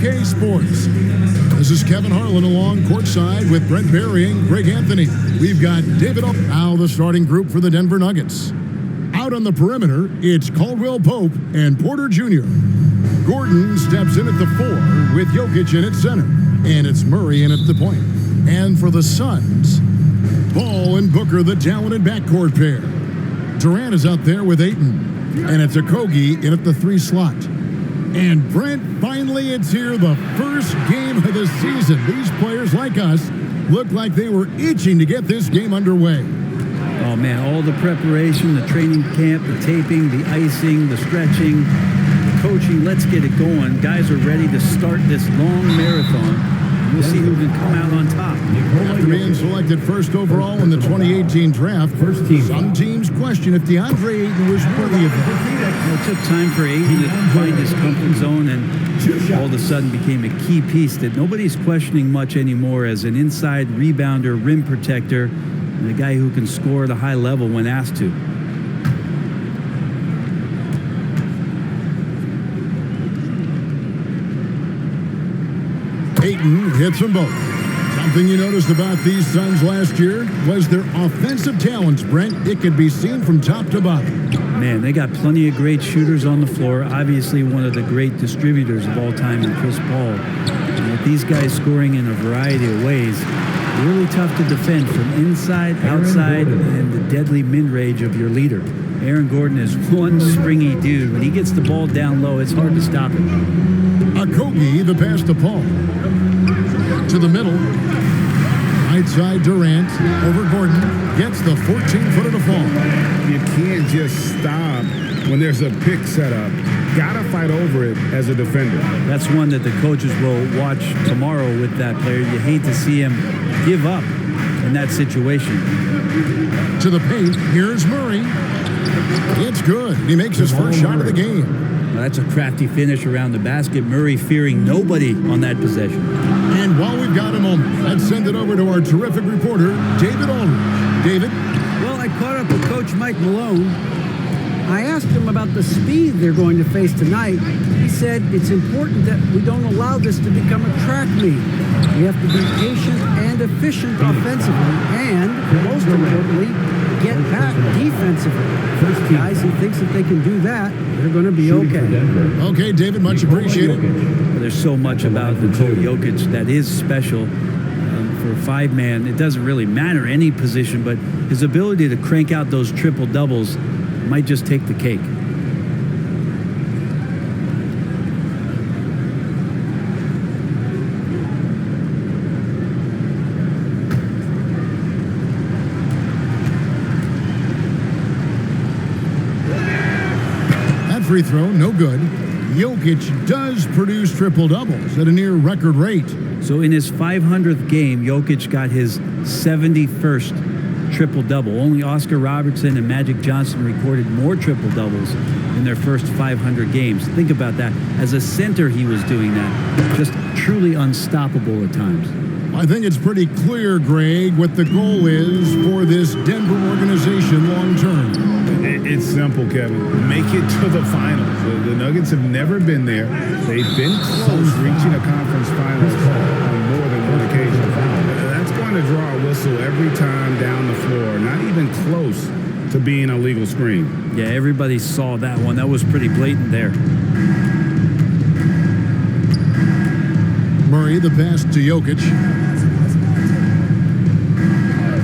2K Sports. This is Kevin Harlan along courtside with Brent Berry and Greg Anthony. We've got David now the starting group for the Denver Nuggets. Out on the perimeter, it's Caldwell Pope and Porter Jr. Gordon steps in at the 4 with Jokic in at center. And it's Murray in at the point. And for the Suns, Ball and Booker, the talented backcourt pair. Durant is out there with Ayton. And it's Okogie in at the 3 slot. And Brent, finally it's here, the first game of the season. These players, like us, look like they were itching to get this game underway. Oh, man, all the preparation, the training camp, the taping, the icing, the stretching, the coaching, let's get it going. Guys are ready to start this long marathon. We'll see who can come out on top. After being selected first overall in the 2018 draft, some teams question if DeAndre Ayton was worthy of that. Well, it took time for Ayton to find his comfort zone and all of a sudden became a key piece that nobody's questioning much anymore as an inside rebounder, rim protector, and a guy who can score at a high level when asked to. Ayton hits them both. Something you noticed about these Suns last year was their offensive talents, Brent. It could be seen from top to bottom. Man, they got plenty of great shooters on the floor. Obviously, one of the great distributors of all time in Chris Paul. And with these guys scoring in a variety of ways, really tough to defend from inside, outside, and the deadly mid-range of your leader. Aaron Gordon is one springy dude. When he gets the ball down low, it's hard to stop him. Okogie, the pass to Paul. To the middle. Right side Durant. Over Gordon. Gets the 14-footer to fall. You can't just stop when there's a pick set up. Gotta fight over it as a defender. That's one that the coaches will watch tomorrow with that player. You hate to see him give up in that situation. To the paint. Here's Murray. It's good. He makes his first shot of the game. Well, that's a crafty finish around the basket. Murray fearing nobody on that possession. And while we've got a moment, let's send it over to our terrific reporter, David Aldridge. David? Well, I caught up with Coach Mike Malone. I asked him about the speed they're going to face tonight. He said it's important that we don't allow this to become a track meet. We have to be patient and efficient offensively, and most importantly, get back defensively. Guys who thinks that they can do that, they're going to be okay. Okay, David, much appreciated. There's so much about Nikola Jokic that is special. For a 5-man, it doesn't really matter any position, but his ability to crank out those triple doubles might just take the cake. That free throw, no good. Jokic does produce triple doubles at a near record rate. So in his 500th game, Jokic got his 71st triple-double. Only Oscar Robertson and Magic Johnson recorded more triple-doubles in their first 500 games. Think about that. As a center, he was doing that. Just truly unstoppable at times. I think it's pretty clear, Greg, what the goal is for this Denver organization long-term. It's simple, Kevin. Make it to the finals. The Nuggets have never been there. They've been close reaching a conference finals on more than one occasion. That's going to draw a whistle every time down the floor. Not even close to being a legal screen. Yeah, everybody saw that one. That was pretty blatant there. Murray, the pass to Jokic.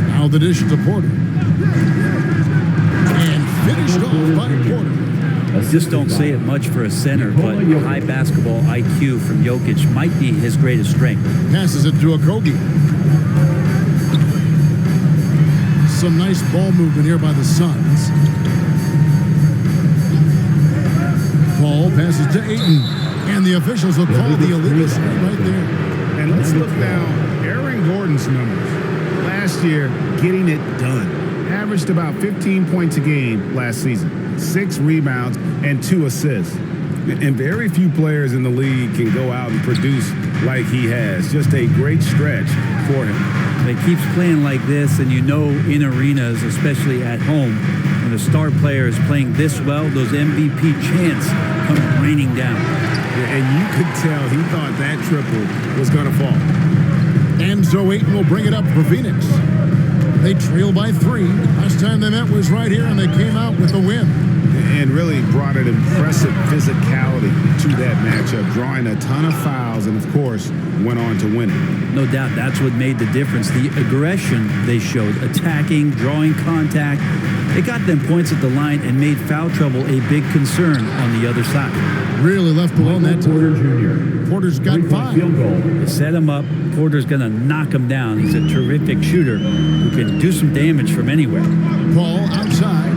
Now the dish to Porter. And finished off by Porter. I just don't say it much for a center, but high basketball IQ from Jokic might be his greatest strength. Passes it to Okogie. Some nice ball movement here by the Suns. Paul passes to Ayton. And the officials will call the illegal screen right there. And let's look now. Aaron Gordon's numbers. Last year, getting it done. Averaged about 15 points a game last season. 6 rebounds and 2 assists. And very few players in the league can go out and produce like he has. Just a great stretch for him. He keeps playing like this, and you know in arenas, especially at home, when the star player is playing this well, those MVP chants come raining down. And you could tell he thought that triple was going to fall. And so Ayton will bring it up for Phoenix. They trail by 3. Last time they met was right here, and they came out with a win. And really brought an impressive physicality to that matchup, drawing a ton of fouls, and of course, went on to win it. No doubt, that's what made the difference. The aggression they showed, attacking, drawing contact. It got them points at the line and made foul trouble a big concern on the other side. Really left alone that time. Porter's got 5. They set him up. Porter's going to knock him down. He's a terrific shooter who can do some damage from anywhere. Paul outside.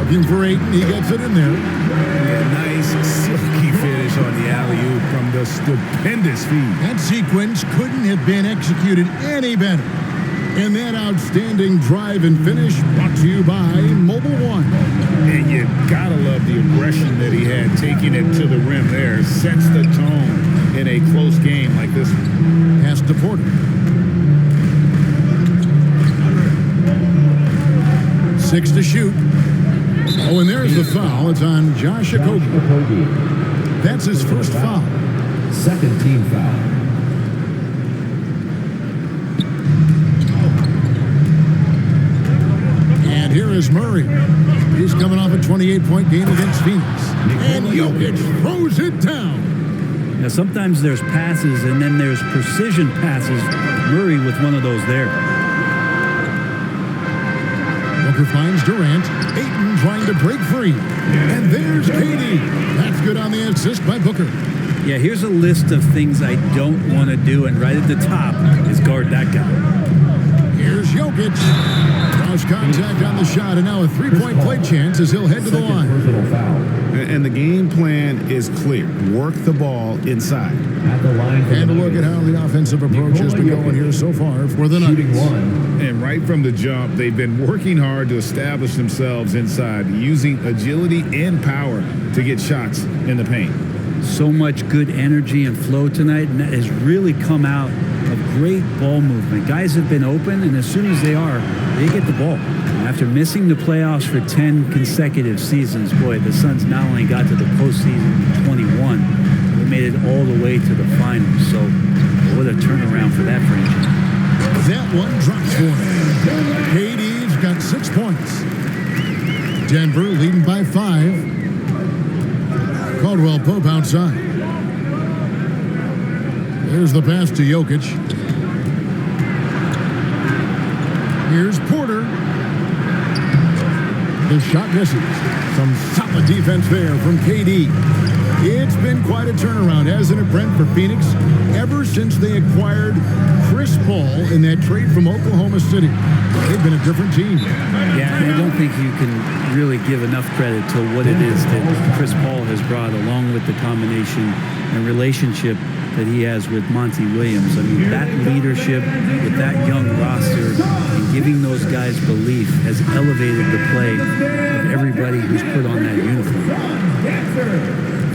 Looking for Ayton. He gets it in there. Yeah, nice silky finish on the alley-oop from the stupendous feed. That sequence couldn't have been executed any better. And that outstanding drive and finish brought to you by Mobile One. And you gotta love the aggression that he had, taking it to the rim there. Sets the tone in a close game like this one. Pass to Porter. 6 to shoot. Oh, and there's the foul. It's on Josh Okogie. That's his first foul. Second team foul. And here is Murray. He's coming off a 28-point game against Phoenix. And Jokic throws it down. Now, sometimes there's passes and then there's precision passes. Murray with one of those there. Booker finds Durant. Ayton trying to break free. And there's KD. That's good on the assist by Booker. Yeah, here's a list of things I don't want to do, and right at the top is guard that guy. Here's Jokic. Cross contact on the shot, and now a 3-point play chance as he'll head to the line. And the game plan is clear. Work the ball inside. At the line And a look at how the offensive approach has been going here so far for the Nuggets. And right from the jump, they've been working hard to establish themselves inside, using agility and power to get shots in the paint. So much good energy and flow tonight, and that has really come out of great ball movement. Guys have been open, and as soon as they are, they get the ball. After missing the playoffs for 10 consecutive seasons, boy, the Suns not only got to the postseason in 21, they made it all the way to the finals. So what a turnaround for that franchise. That one drops for him. KD's got 6 points. Denver leading by 5. Caldwell Pope outside. There's the pass to Jokic. Here's Porter. The shot misses. Some solid defense there from KD. It's been quite a turnaround, hasn't it, Brent, for Phoenix? Ever since they acquired Chris Paul in that trade from Oklahoma City, they've been a different team. Yeah, I don't think you can really give enough credit to what it is that Chris Paul has brought, along with the combination and relationship that he has with Monty Williams. I mean, that leadership with that young roster and giving those guys belief has elevated the play of everybody who's put on that uniform.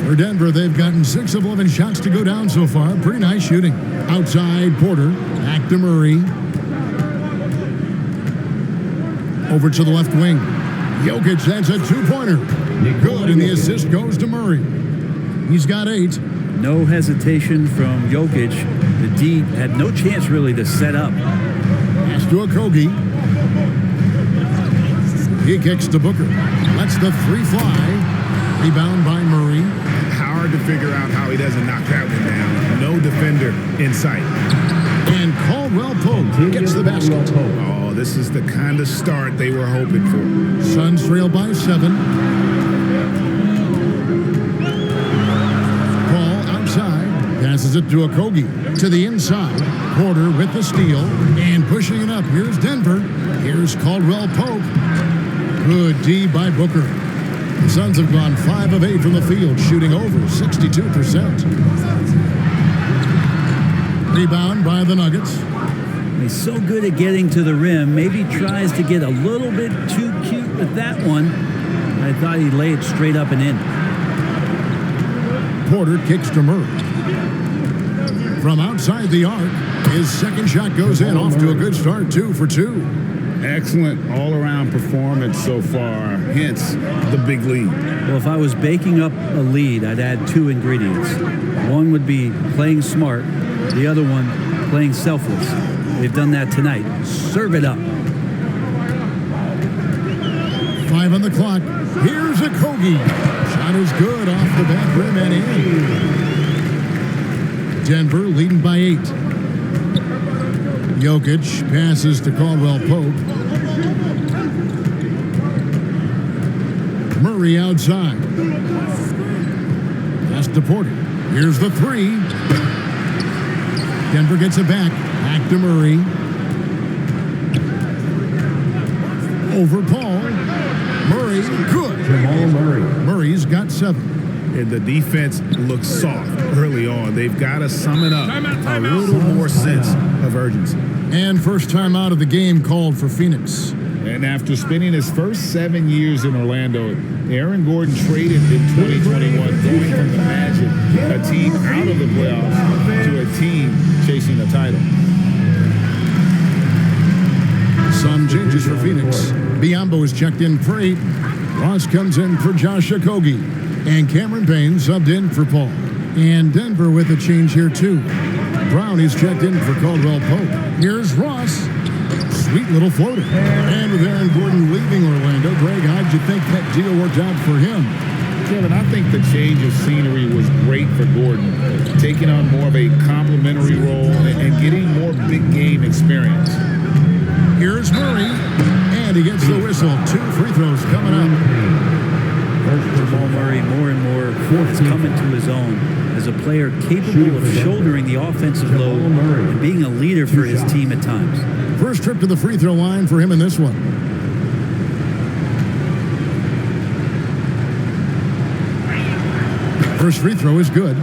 For Denver, they've gotten 6 of 11 shots to go down so far. Pretty nice shooting. Outside, Porter. Back to Murray. Over to the left wing. Jokic, that's a 2-pointer. Good, and the assist goes to Murray. He's got 8. No hesitation from Jokic. The D had no chance really to set up. Pass to Okogie. He kicks to Booker. Lets the 3 fly. Rebound by Murray. Hard to figure out how he doesn't knock that one down. No defender in sight. And Caldwell Pope gets the basket. Oh, this is the kind of start they were hoping for. Suns trail by 7. Paul outside. Passes it to Okogie. To the inside. Porter with the steal. And pushing it up. Here's Denver. Here's Caldwell Pope. Good D by Booker. The Suns have gone 5 of 8 from the field, shooting over 62%. Rebound by the Nuggets. He's so good at getting to the rim. Maybe tries to get a little bit too cute with that one. I thought he'd lay it straight up and in. Porter kicks to Murray. From outside the arc, his second shot goes in, off to a good start, 2 for 2. Excellent all-around performance so far. hence the big lead. Well, if I was baking up a lead, I'd add 2 ingredients. One would be playing smart, the other one, playing selfless. They've done that tonight. Serve it up. 5 on the clock. Here's a Kogi. Shot is good off the back rim and in. Denver leading by 8. Jokic passes to Caldwell Pope. Murray outside. Pass to Porter. Here's the 3. Denver gets it back. Back to Murray. Over Paul. Murray, good. Jamal Murray. Murray's got 7. And the defense looks soft early on. They've got to sum it up. A little more sense of urgency. And first time out of the game called for Phoenix. And after spending his first 7 years in Orlando, Aaron Gordon traded in 2021, going from the Magic, a team out of the playoffs, to a team chasing a title. Some changes for Phoenix. Biyombo is checked in for 8. Ross comes in for Josh Okogie. And Cameron Payne subbed in for Paul. And Denver with a change here too. Brown is checked in for Caldwell Pope. Here's Ross. Sweet little floater. And with Aaron Gordon leaving Orlando, Greg, how'd you think that deal worked out for him? Kevin, I think the change of scenery was great for Gordon, taking on more of a complimentary role and getting more big game experience. Here's Murray, and he gets the whistle. 2 free throws coming up. Jamal Murray more and more is coming to his own as a player capable of shouldering the offensive load and being a leader for his team at times. First trip to the free throw line for him in this one. First free throw is good.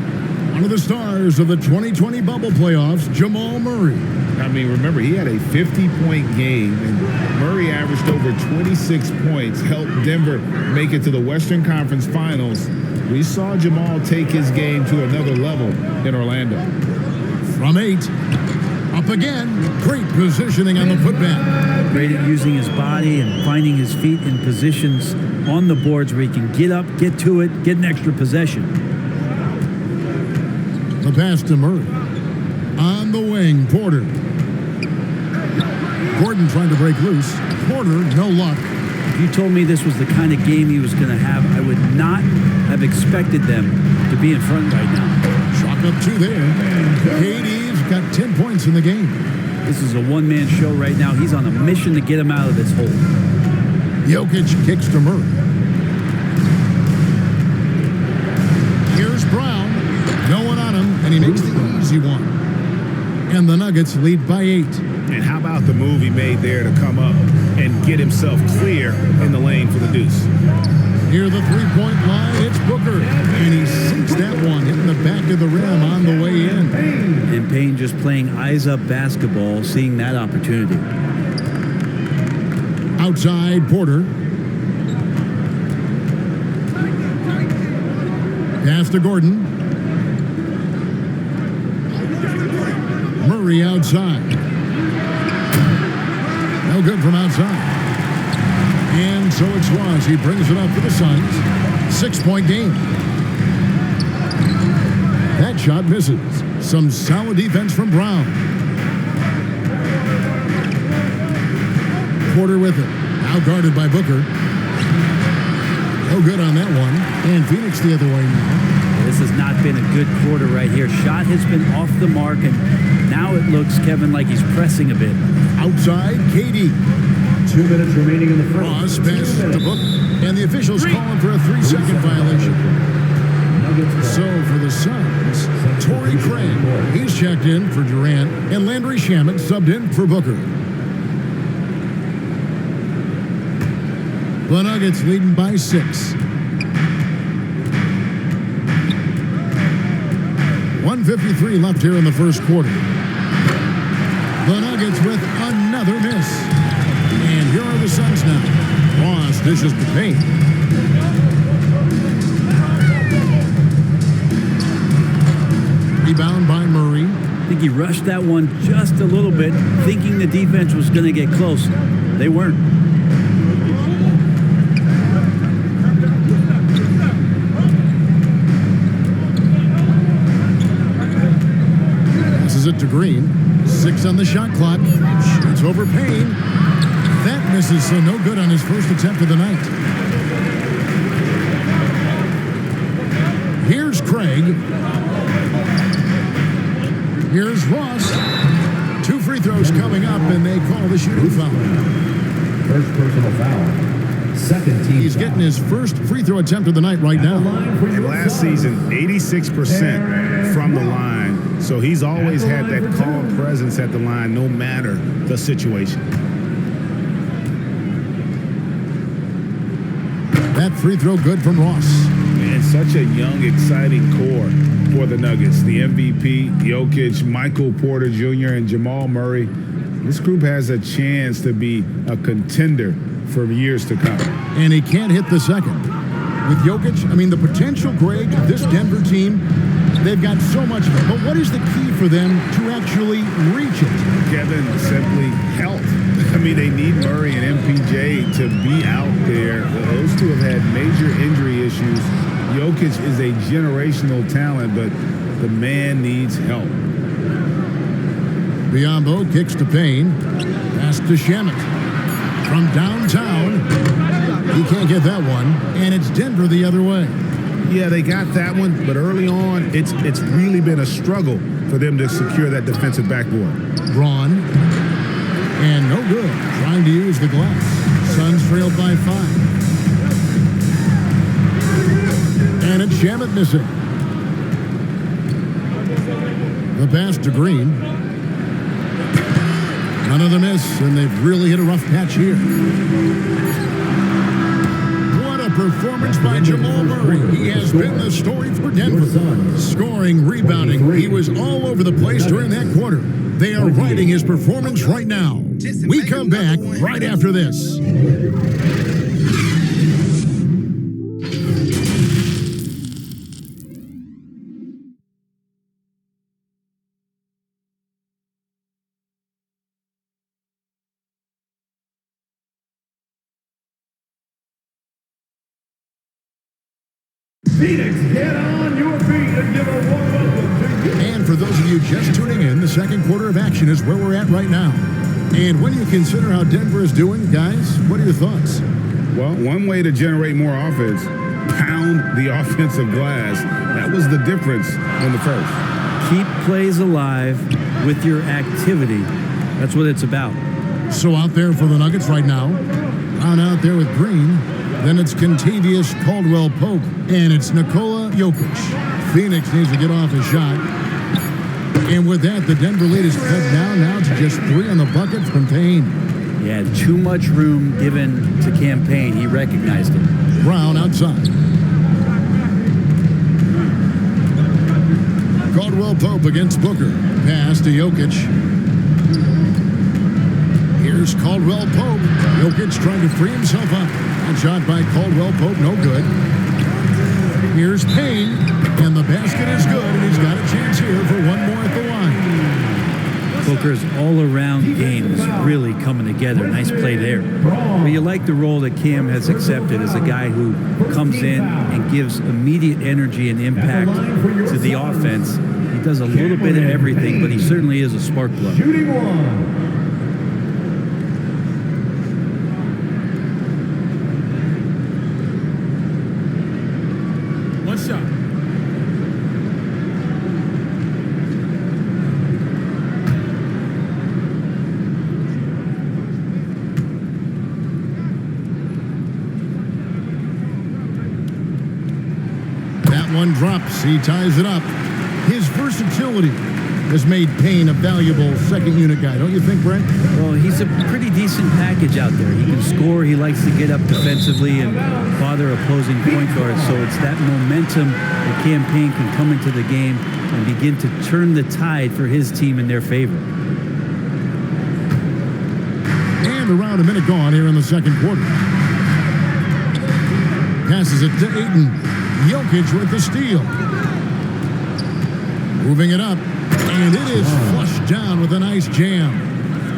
One of the stars of the 2020 bubble playoffs, Jamal Murray. I mean, remember, he had a 50-point game, and Murray averaged over 26 points, helped Denver make it to the Western Conference Finals. We saw Jamal take his game to another level in Orlando. From 8, up again. Great positioning on the putback. Great at using his body and finding his feet in positions on the boards where he can get up, get to it, get an extra possession. The pass to Murray. On the wing, Porter. Gordon trying to break loose. Porter, no luck. If you told me this was the kind of game he was going to have, I would not have expected them to be in front right now. Chalk up 2 there. KD's got 10 points in the game. This is a one-man show right now. He's on a mission to get him out of this hole. Jokic kicks to Murray. Here's Brown. No one on him, and he makes the easy one. And the Nuggets lead by 8. And how about the move he made there to come up and get himself clear in the lane for the deuce? Near the three-point line, it's Booker. And he sinks that one, hitting the back of the rim on the way in. And Payne just playing eyes-up basketball, seeing that opportunity. Outside, Porter. Pass to Gordon. Murray outside. No good from outside. And so it's Ross. He brings it up for the Suns. 6-point game. That shot misses. Some solid defense from Brown. Porter with it. Now guarded by Booker. No good on that one. And Phoenix the other way now. This has not been a good quarter right here. Shot has been off the mark, and now it looks, Kevin, like he's pressing a bit. Outside, KD. 2 minutes remaining in the first. Ross passes to Booker. And the officials calling for a 3-second violation. So for the Suns, Torrey Craig. He's checked in for Durant. And Landry Shamet subbed in for Booker. The Nuggets leading by 6. 1:53 left here in the first quarter. The Nuggets with another miss. And here are the Suns now. Ross dishes to Payne. Rebound by Murray. I think he rushed that one just a little bit, thinking the defense was going to get close. They weren't. it to Green. 6 on the shot clock. Shoots over Payne. That misses, so no good on his first attempt of the night. Here's Craig. Here's Ross. 2 free throws coming up, and they call the shooting foul. First personal foul. Second team He's foul. getting his first free throw attempt of the night right now. And last season, 86% from the line. So he's always had that calm presence at the line, no matter the situation. That free throw good from Ross. And such a young, exciting core for the Nuggets. The MVP, Jokic, Michael Porter Jr., and Jamal Murray. This group has a chance to be a contender for years to come. And he can't hit the second. With Jokic, I mean, the potential, Greg, this Denver team, they've got so much of it. But what is the key for them to actually reach it? Kevin, simply health. I mean, they need Murray and MPJ to be out there. Those two have had major injury issues. Jokic is a generational talent, but the man needs help. Biyombo kicks to Payne. Pass to Shamet. From downtown. He can't get that one. And it's Denver the other way. Yeah, they got that one, but early on, it's really been a struggle for them to secure that defensive backboard. Braun. And no good. Trying to use the glass. Suns trailed by 5. And it's Shamet missing. The pass to Green. Another miss, and they've really hit a rough patch here. What a performance by Jamal Murray. He has been the story for Denver. Scoring, rebounding. He was all over the place during that quarter. They are riding his performance right now. We come back right after this. Phoenix, get on your feet and give a warm welcome to you. And for those of you just tuning in, the second quarter of action is where we're at right now. And when you consider how Denver is doing, guys, what are your thoughts? Well, one way to generate more offense, pound the offensive glass. That was the difference in the first. Keep plays alive with your activity. That's what it's about. So out there for the Nuggets right now, on out there with Green, then it's Kentavious Caldwell-Pope, and it's Nikola Jokic. Phoenix needs to get off a shot. And with that, the Denver lead is cut down now to just 3 on the bucket from Payne. Yeah, too much room given to Campaign. He recognized it. Brown outside. Caldwell-Pope against Booker. Pass to Jokic. Here's Caldwell-Pope. Jokic trying to free himself up. That shot by Caldwell-Pope, no good. Here's Payne, and the basket is good, and he's got a chance here for one more at the line. Booker's all-around game is really coming together. Nice play there. But you like the role that Cam has accepted as a guy who comes in and gives immediate energy and impact to the offense. He does a little bit of everything, but he certainly is a spark plug. Shooting one. One shot. That one drops. He ties it up. His versatility has made Payne a valuable second unit guy, don't you think, Brent? Well, he's a pretty decent package out there. He can score. He likes to get up defensively and bother opposing point guards. So it's that momentum that Campaign can come into the game and begin to turn the tide for his team in their favor. And around a minute gone here in the second quarter. Passes it to Ayton. Jokic with the steal. Moving it up. And it is flushed down with a nice jam.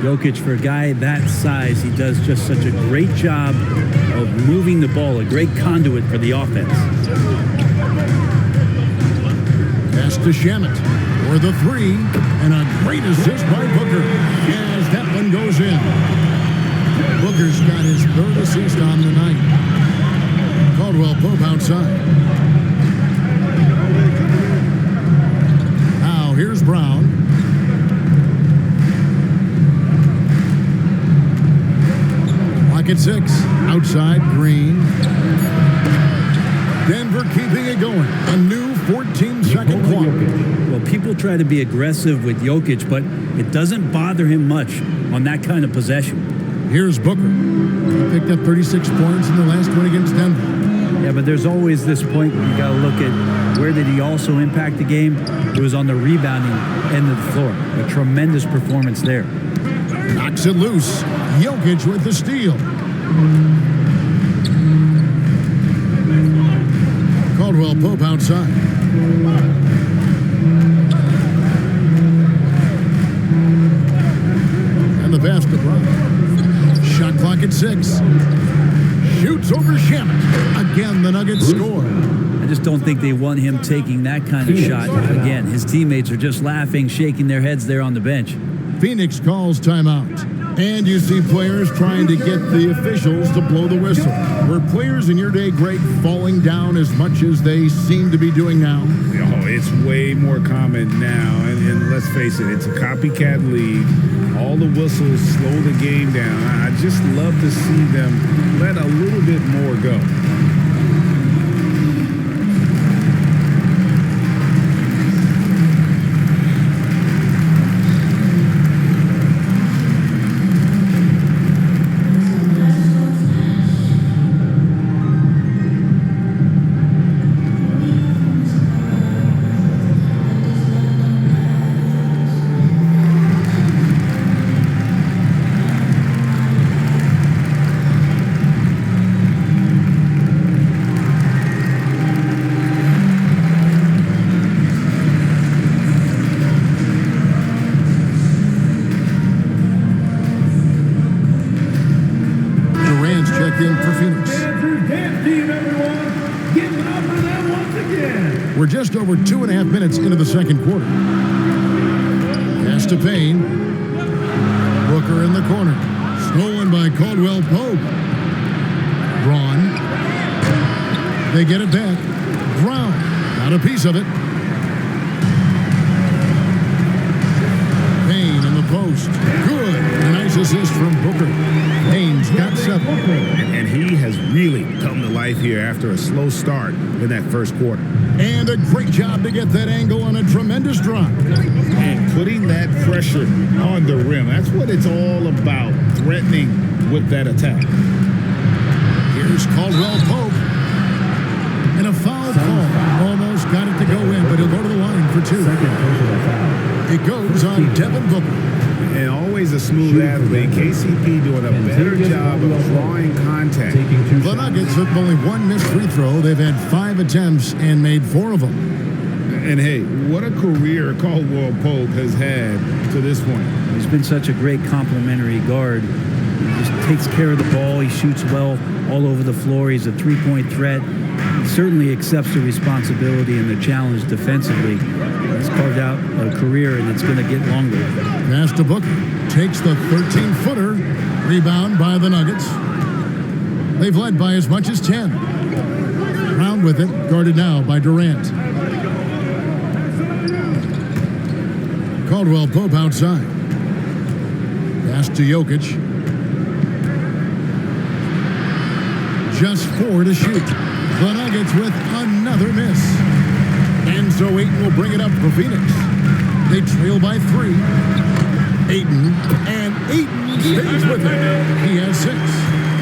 Jokic, for a guy that size, he does just such a great job of moving the ball, a great conduit for the offense. Pass to Shamet. for the three, and a great assist by Booker as that one goes in. Booker's got his third assist on the night. Caldwell Pope outside. Now here's Brown. Clock at 6. Outside, Green. Denver keeping it going. A new 14-second clock. Well, people try to be aggressive with Jokic, but it doesn't bother him much on that kind of possession. Here's Booker. He picked up 36 points in the last one against Denver. Yeah, but there's always this point where you got to look at where did he also impact the game. It was on the rebounding end of the floor. A tremendous performance there. Knocks it loose. Jokic with the steal. Caldwell Pope outside. And the pass to Brown. Shot clock at 6. Shoots over Shamet. Again, the Nuggets score. I just don't think they want him taking that kind of shot. Again, his teammates are just laughing, shaking their heads there on the bench. Phoenix calls timeout. And you see players trying to get the officials to blow the whistle. Were players in your day, Greg, falling down as much as they seem to be doing now? Oh, it's way more common now. And let's face it, it's a copycat league. All the whistles slow the game down. I just love to see them let a little bit more go. In for Phoenix. We're just over 2.5 minutes into the second quarter. Pass to Payne. Booker in the corner. Stolen by Caldwell Pope. Braun. They get it back. Brown got a piece of it. Payne in the post. Good. A nice assist from Booker. Payne's got 7. And he has really come to life here after a slow start in that first quarter. And a great job to get that angle on a tremendous drop. And putting that pressure on the rim. That's what it's all about, threatening with that attack. Here's Caldwell Pope. And a foul call. Almost got it to go in, but he'll go to the line for 2. It goes on Devin Booker. And always a smooth athlete. KCP doing a better job of drawing contact. The Nuggets with only 1 missed free throw. They've had 5 attempts and made 4 of them. And hey, what a career Caldwell Pope has had to this point. He's been such a great complementary guard. He just takes care of the ball. He shoots well all over the floor. He's a three-point threat. He certainly accepts the responsibility and the challenge defensively. He's carved out a career, and it's going to get longer. Pass to Booker. Takes the 13-footer. Rebound by the Nuggets. They've led by as much as 10. Brown with it. Guarded now by Durant. Caldwell Pope outside. Pass to Jokic. Just 4 to shoot. The Nuggets with another miss. And so Ayton will bring it up for Phoenix. They trail by 3. Ayton stays with it. He has 6.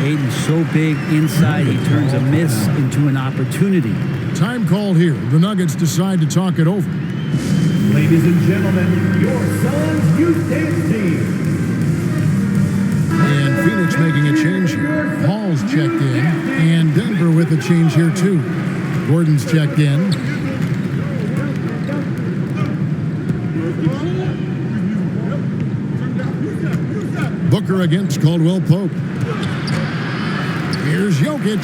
Ayton's so big inside, he turns a miss into an opportunity. Time called here. The Nuggets decide to talk it over. Ladies and gentlemen, your SUNS youth dance team. And Phoenix making a change here. Hall's checked in. And Denver with a change here too. Gordon's checked in. Booker against Caldwell Pope. Here's Jokic.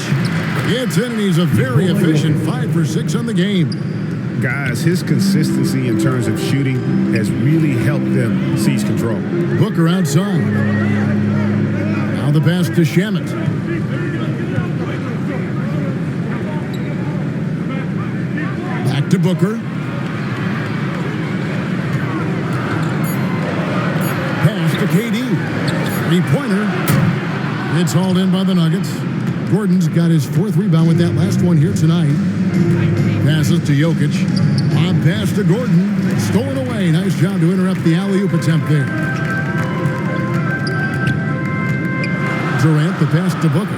It's in, and he's a very efficient 5 for 6 on the game. Guys, his consistency in terms of shooting has really helped them seize control. Booker outside. Now the pass to Shamet. Back to Booker. Pass to KD. Three-pointer. It's hauled in by the Nuggets. Gordon's got his 4th rebound with that last one here tonight. Passes to Jokic. On pass to Gordon. Stolen away. Nice job to interrupt the alley-oop attempt there. Durant, the pass to Booker.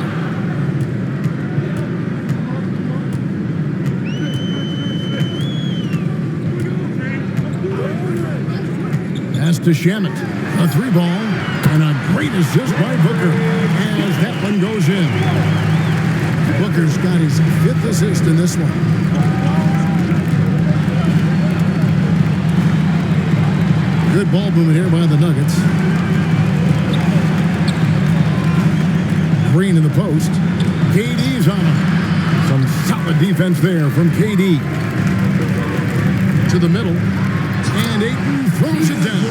Pass to Shamet. A 3-ball. And a great assist by Booker as that one goes in. Booker's got his 5th assist in this one. Good ball movement here by the Nuggets. Green in the post. KD's on him. Some solid defense there from KD. To the middle. And Ayton throws it down.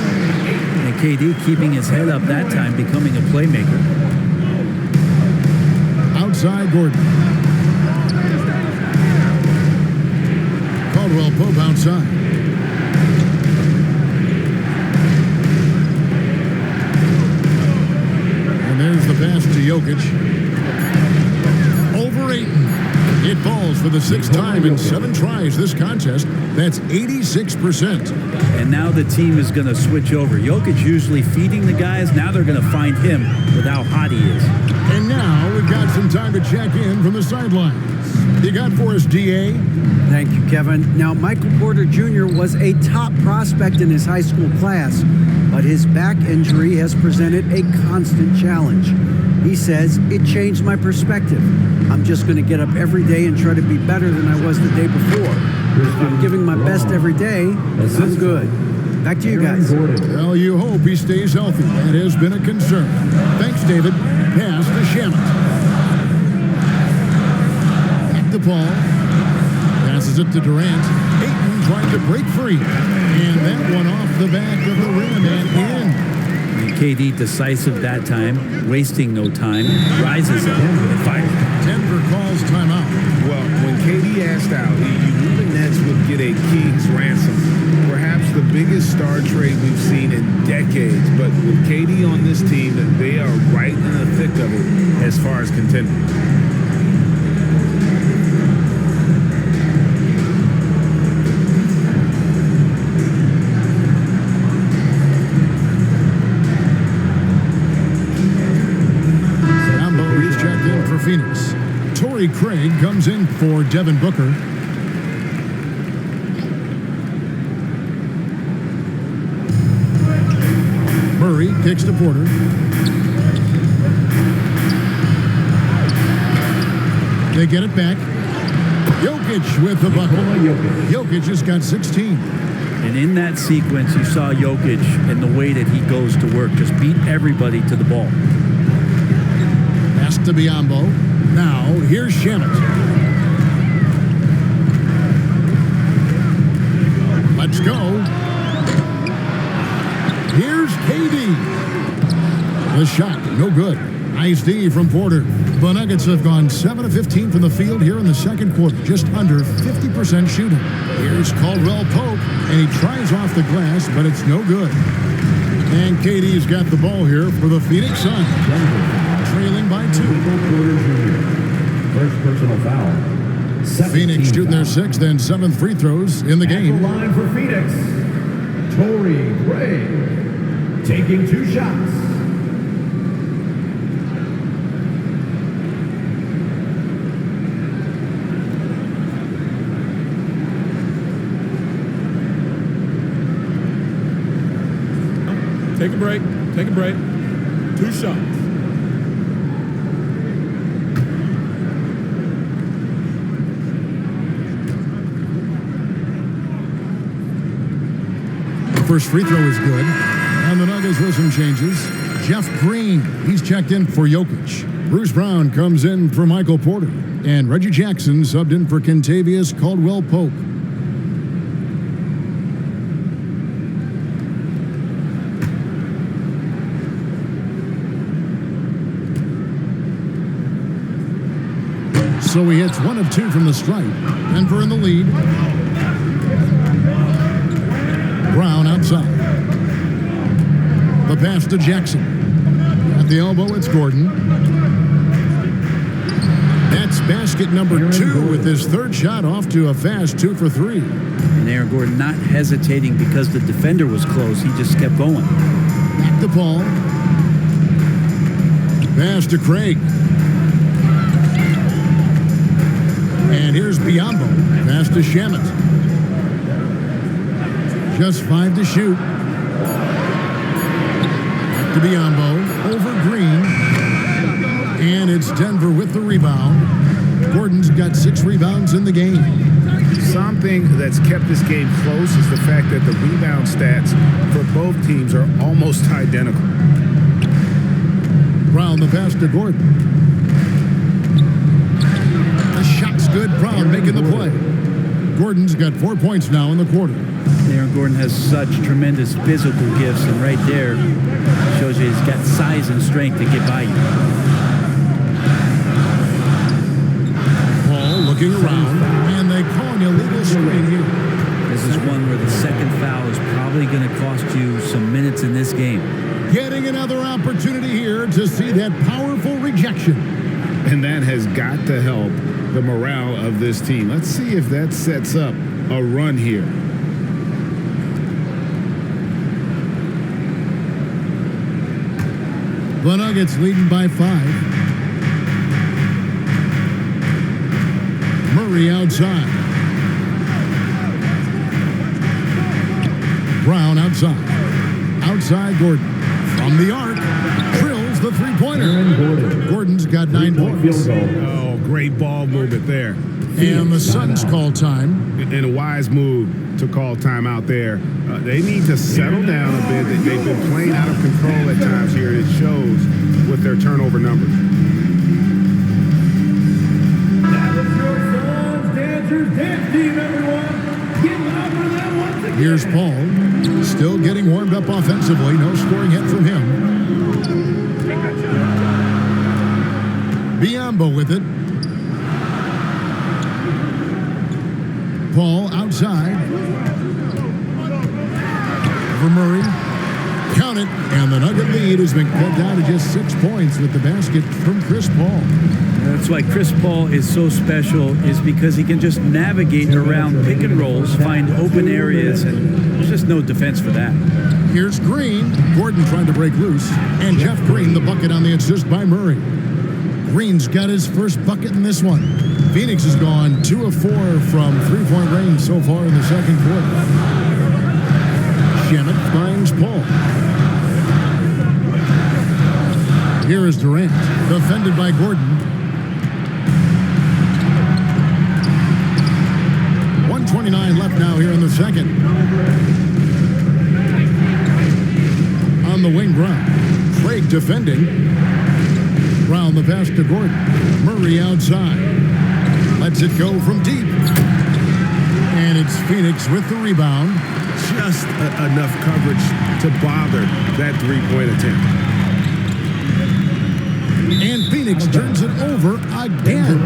And KD keeping his head up that time, becoming a playmaker. Outside Gordon. Caldwell Pope outside. And there's the pass to Jokic. Over Ayton. It falls for the 6th time in 7 tries this contest. That's 86%. And now the team is going to switch over. Jokic usually feeding the guys. Now they're going to find him with how hot he is. And now we've got some time to check in from the sidelines. You got for us, DA? Thank you, Kevin. Now, Michael Porter Jr. was a top prospect in his high school class, but his back injury has presented a constant challenge. He says, it changed my perspective. I'm just going to get up every day and try to be better than I was the day before. If I'm giving my best every day, I'm good. Back to you guys. Well, you hope he stays healthy. That has been a concern. Thanks, David. Pass to Shamet. Back to Paul. Passes it to Durant. Ayton trying to break free. And that one off the back of the rim and in. KD decisive that time, wasting no time, rises up and fires. Denver calls timeout. Well, when KD asked out, you knew the Nets would get a king's ransom. Perhaps the biggest star trade we've seen in decades. But with KD on this team, they are right in the thick of it as far as contending. Phoenix. Torrey Craig comes in for Devin Booker. Murray kicks to Porter. They get it back. Jokic with the bucket. Jokic just got 16. And in that sequence, you saw Jokic and the way that he goes to work, just beat everybody to the ball. Pass to Biyombo. Now, here's Shamet. Let's go. Here's KD. The shot, no good. Nice D from Porter. The Nuggets have gone 7 of 15 from the field here in the second quarter, just under 50% shooting. Here's Caldwell Pope, and he tries off the glass, but it's no good. And KD's got the ball here for the Phoenix Suns. Trailing by 2. First personal foul. Phoenix shooting their 6th and 7th free throws in the game. At the line for Phoenix, Torrey Craig, taking 2 shots. Take a break. Take a break. 2 shots. First free throw is good. And the Nuggets with some changes. Jeff Green, he's checked in for Jokic. Bruce Brown comes in for Michael Porter. And Reggie Jackson subbed in for Kentavious Caldwell Pope. So he hits 1 of 2 from the stripe. Denver in the lead. Brown outside. The pass to Jackson. At the elbow, it's Gordon. That's basket number 2 with his third shot off to a fast 2 for 3. And Aaron Gordon not hesitating because the defender was close. He just kept going. Back to Paul. Pass to Craig. And here's Biyombo. Pass to Shamet. Just 5 to shoot. Back to Biyombo. Over Green. And it's Denver with the rebound. Gordon's got 6 rebounds in the game. Something that's kept this game close is the fact that the rebound stats for both teams are almost identical. Brown the pass to Gordon. The shot's good. Brown making the play. Gordon's got 4 points now in the quarter. Aaron Gordon has such tremendous physical gifts, and right there shows you he's got size and strength to get by you. Paul looking around, and they call an illegal screen here. This is one where the second foul is probably going to cost you some minutes in this game. Getting another opportunity here to see that powerful rejection. And that has got to help the morale of this team. Let's see if that sets up a run here. The Nuggets leading by 5. Murray outside. Brown outside. Outside Gordon. From the arc. Drills the three-pointer. Gordon's got 9 points. Oh, great ball movement there. And the Suns call time. And a wise move to call time out there. They need to settle down a bit. They've been playing out of control at times here. It shows with their turnover numbers. That was your SUNS Dancers Dance Team, everyone. Give it up for them once again. Here's Paul. Still getting warmed up offensively. No scoring yet from him. Biyombo with it. Paul outside. For Murray. Count it. And the Nugget lead has been cut down to just 6 points with the basket from Chris Paul. That's why Chris Paul is so special, is because he can just navigate around pick and rolls, find open areas, and there's just no defense for that. Here's Green. Gordon trying to break loose. And Jeff Green, the bucket on the assist by Murray. Green's got his first bucket in this one. Phoenix has gone 2 of 4 from three-point range so far in the second quarter. Shamet finds Paul. Here is Durant, defended by Gordon. 1:29 left now here in the second. On the wing, Brown. Craig defending. Brown the pass to Gordon. Murray outside. Lets it go from deep. And it's Phoenix with the rebound. Just enough coverage to bother that three-point attempt. And Phoenix turns it over again.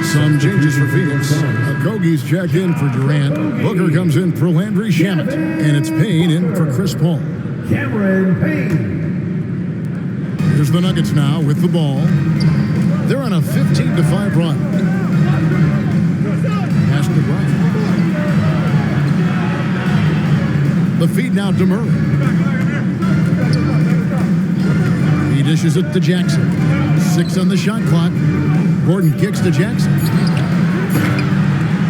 Some changes for Phoenix. Okogie's checked in for Durant. Booker comes in for Landry Shamet. And it's Payne in for Chris Paul. Cameron Payne. Here's the Nuggets now with the ball. They're on a 15-5 run. Pass to Brown. The feed now to Murray. He dishes it to Jackson. 6 on the shot clock. Gordon kicks to Jackson.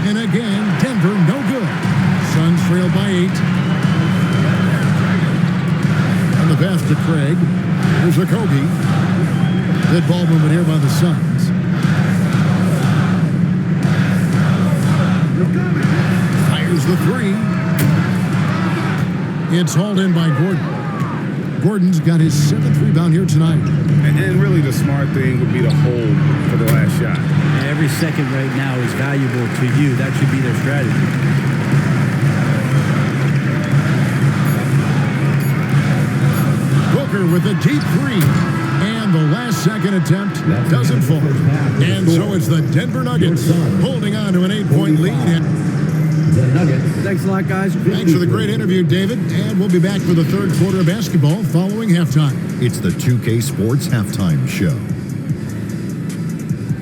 And again, Denver no good. Suns trail by 8. And the pass to Craig. Here's Okogie. Good ball movement here by the Suns. Fires the 3. It's hauled in by Gordon. Gordon's got his 7th rebound here tonight. And really the smart thing would be to hold for the last shot. And every second right now is valuable to you. That should be their strategy. Booker with a deep 3. And And the last-second attempt doesn't fall. And so it's the Denver Nuggets holding on to an 8-point lead. The Nuggets. Thanks a lot, guys. Thanks for the great interview, David. And we'll be back for the third quarter of basketball following halftime. It's the 2K Sports Halftime Show.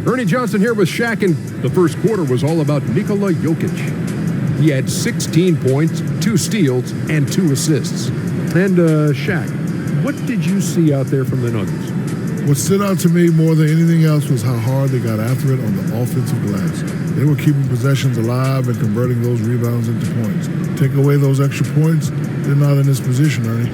Ernie Johnson here with Shaq, and the first quarter was all about Nikola Jokic. He had 16 points, 2 steals, and 2 assists. And Shaq, what did you see out there from the Nuggets? What stood out to me more than anything else was how hard they got after it on the offensive glass. They were keeping possessions alive and converting those rebounds into points. Take away those extra points, they're not in this position, Ernie.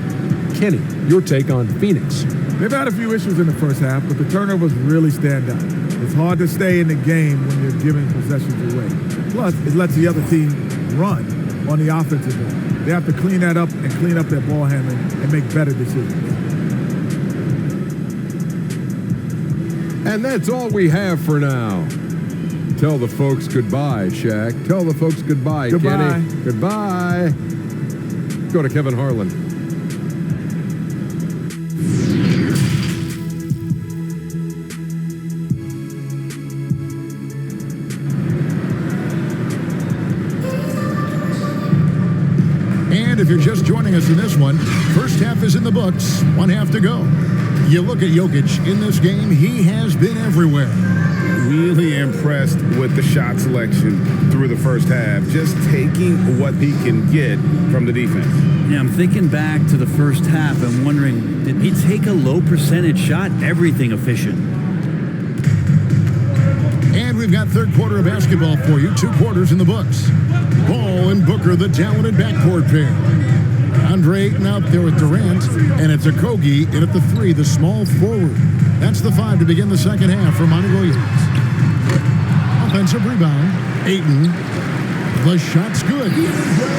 Kenny, your take on Phoenix. They've had a few issues in the first half, but the turnovers really stand out. It's hard to stay in the game when you're giving possessions away. Plus, it lets the other team run on the offensive end. They have to clean that up and clean up their ball handling and make better decisions. And that's all we have for now. Tell the folks goodbye, Shaq. Tell the folks goodbye, Goodbye. Kenny. Goodbye. Go to Kevin Harlan. And if you're just joining us in this one, first half is in the books, 1 half to go. You look at Jokic in this game, he has been everywhere. Really impressed with the shot selection through the first half, just taking what he can get from the defense. Yeah, I'm thinking back to the first half and wondering, did he take a low percentage shot? Everything efficient. And we've got third quarter of basketball for you, 2 quarters in the books. Ball and Booker, the talented backcourt pair. Andre Ayton out there with Durant, and it's Okogie in at the 3, the small forward. That's the 5 to begin the second half for Monty Williams. Offensive rebound, Ayton. The shot's good.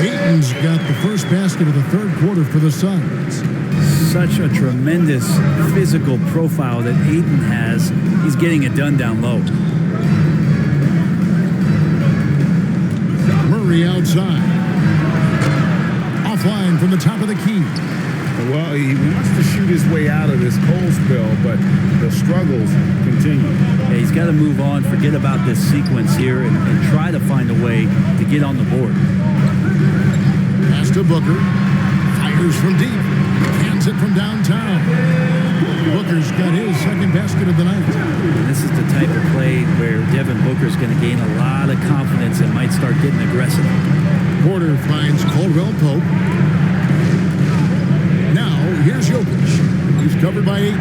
Ayton's got the first basket of the third quarter for the Suns. Such a tremendous physical profile that Ayton has. He's getting it done down low. Murray outside. Offline from the top of the key. Well, he wants to shoot his way out of this cold spell, but the struggles continue. Yeah, he's got to move on, forget about this sequence here, and try to find a way to get on the board. Pass to Booker. Fires from deep. Hands it from downtown. Booker's got his second basket of the night. And this is the type of play where Devin Booker's going to gain a lot of confidence and might start getting aggressive. Porter finds Caldwell Pope. Now, here's Jokic. He's covered by Ayton.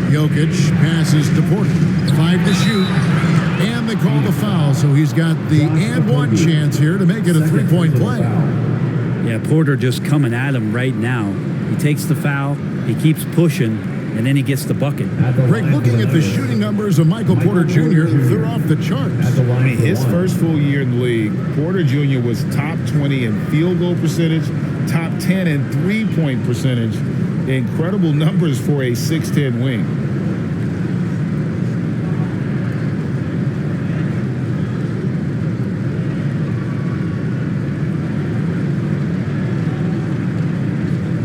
Jokic passes to Porter. 5 to shoot. And they call the foul, so he's got the and one chance here to make it a 3-point play. Yeah, Porter just coming at him right now. He takes the foul, he keeps pushing, and then he gets the bucket. Greg, looking at the shooting numbers of Michael Porter Jr., they're off the charts. I mean, his first full year in the league, Porter Jr. was top 20 in field goal percentage, top 10 in three-point percentage. Incredible numbers for a 6'10 wing.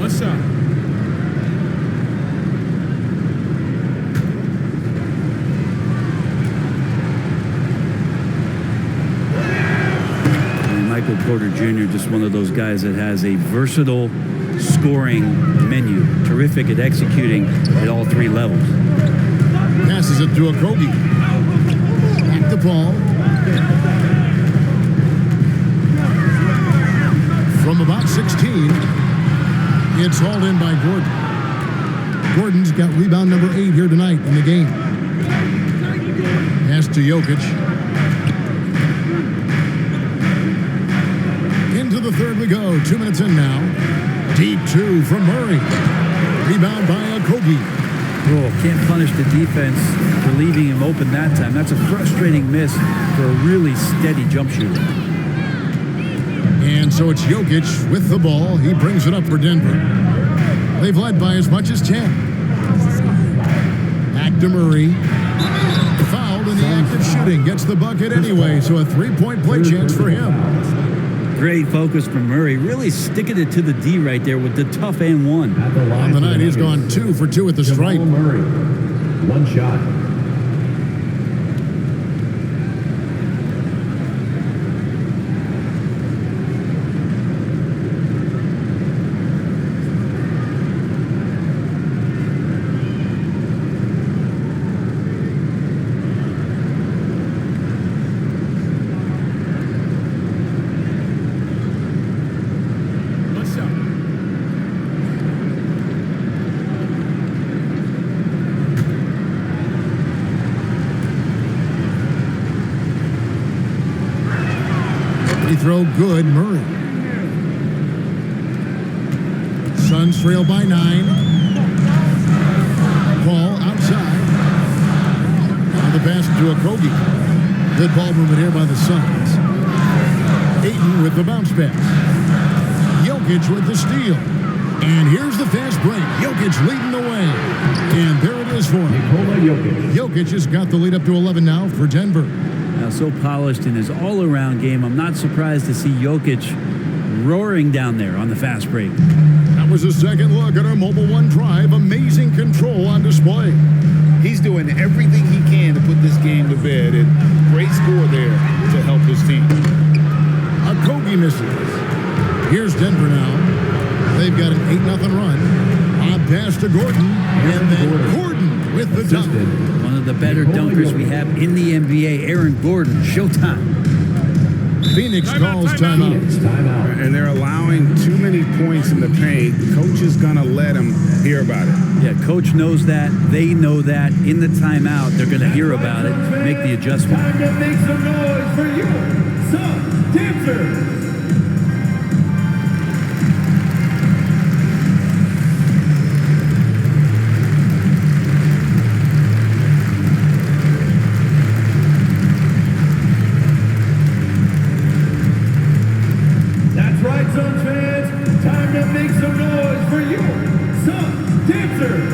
What's up? Michael Porter Jr., just one of those guys that has a versatile scoring menu. Terrific at executing at all 3 levels. Passes it to Okogie. Back to Paul. From about 16, it's hauled in by Gordon. Gordon's got rebound number 8 here tonight in the game. Pass to Jokic. Into the third we go. 2 minutes in now. Deep 2 from Murray. Rebound by Okogie. Oh, can't punish the defense for leaving him open that time. That's a frustrating miss for a really steady jump shooter. And so it's Jokic with the ball. He brings it up for Denver. They've led by as much as 10. Back to Murray. Fouled in the act of shooting. Gets the bucket anyway, so a 3-point play chance for him. Great focus from Murray. Really sticking it to the D right there with the tough and one. On the night, he's gone 2 for 2 at the stripe. Murray, one shot. Throw good, Murray. Suns trail by 9. Ball outside. Now the pass to Okogie. Good ball movement here by the Suns. Ayton with the bounce pass. Jokic with the steal. And here's the fast break. Jokic leading the way. And there it is for him. Jokic has got the lead up to 11 now for Denver. So polished in his all-around game. I'm not surprised to see Jokic roaring down there on the fast break. That was a second look at our Mobile One drive. Amazing control on display. He's doing everything he can to put this game to bed, and great score there to help his team. Okogie misses. Here's Denver now. They've got an 8-0 run. On pass to Gordon, and then Gordon with the dunk. One of the better dunkers we have in the NBA, Aaron Gordon. Showtime. Phoenix calls timeout. And they're allowing too many points in the paint. The coach is going to let them hear about it. Yeah, coach knows that. They know that. In the timeout, they're going to hear about it, make the adjustment. Time to make some noise for you, some dancers. Suns fans, time to make some noise for you, Suns dancers.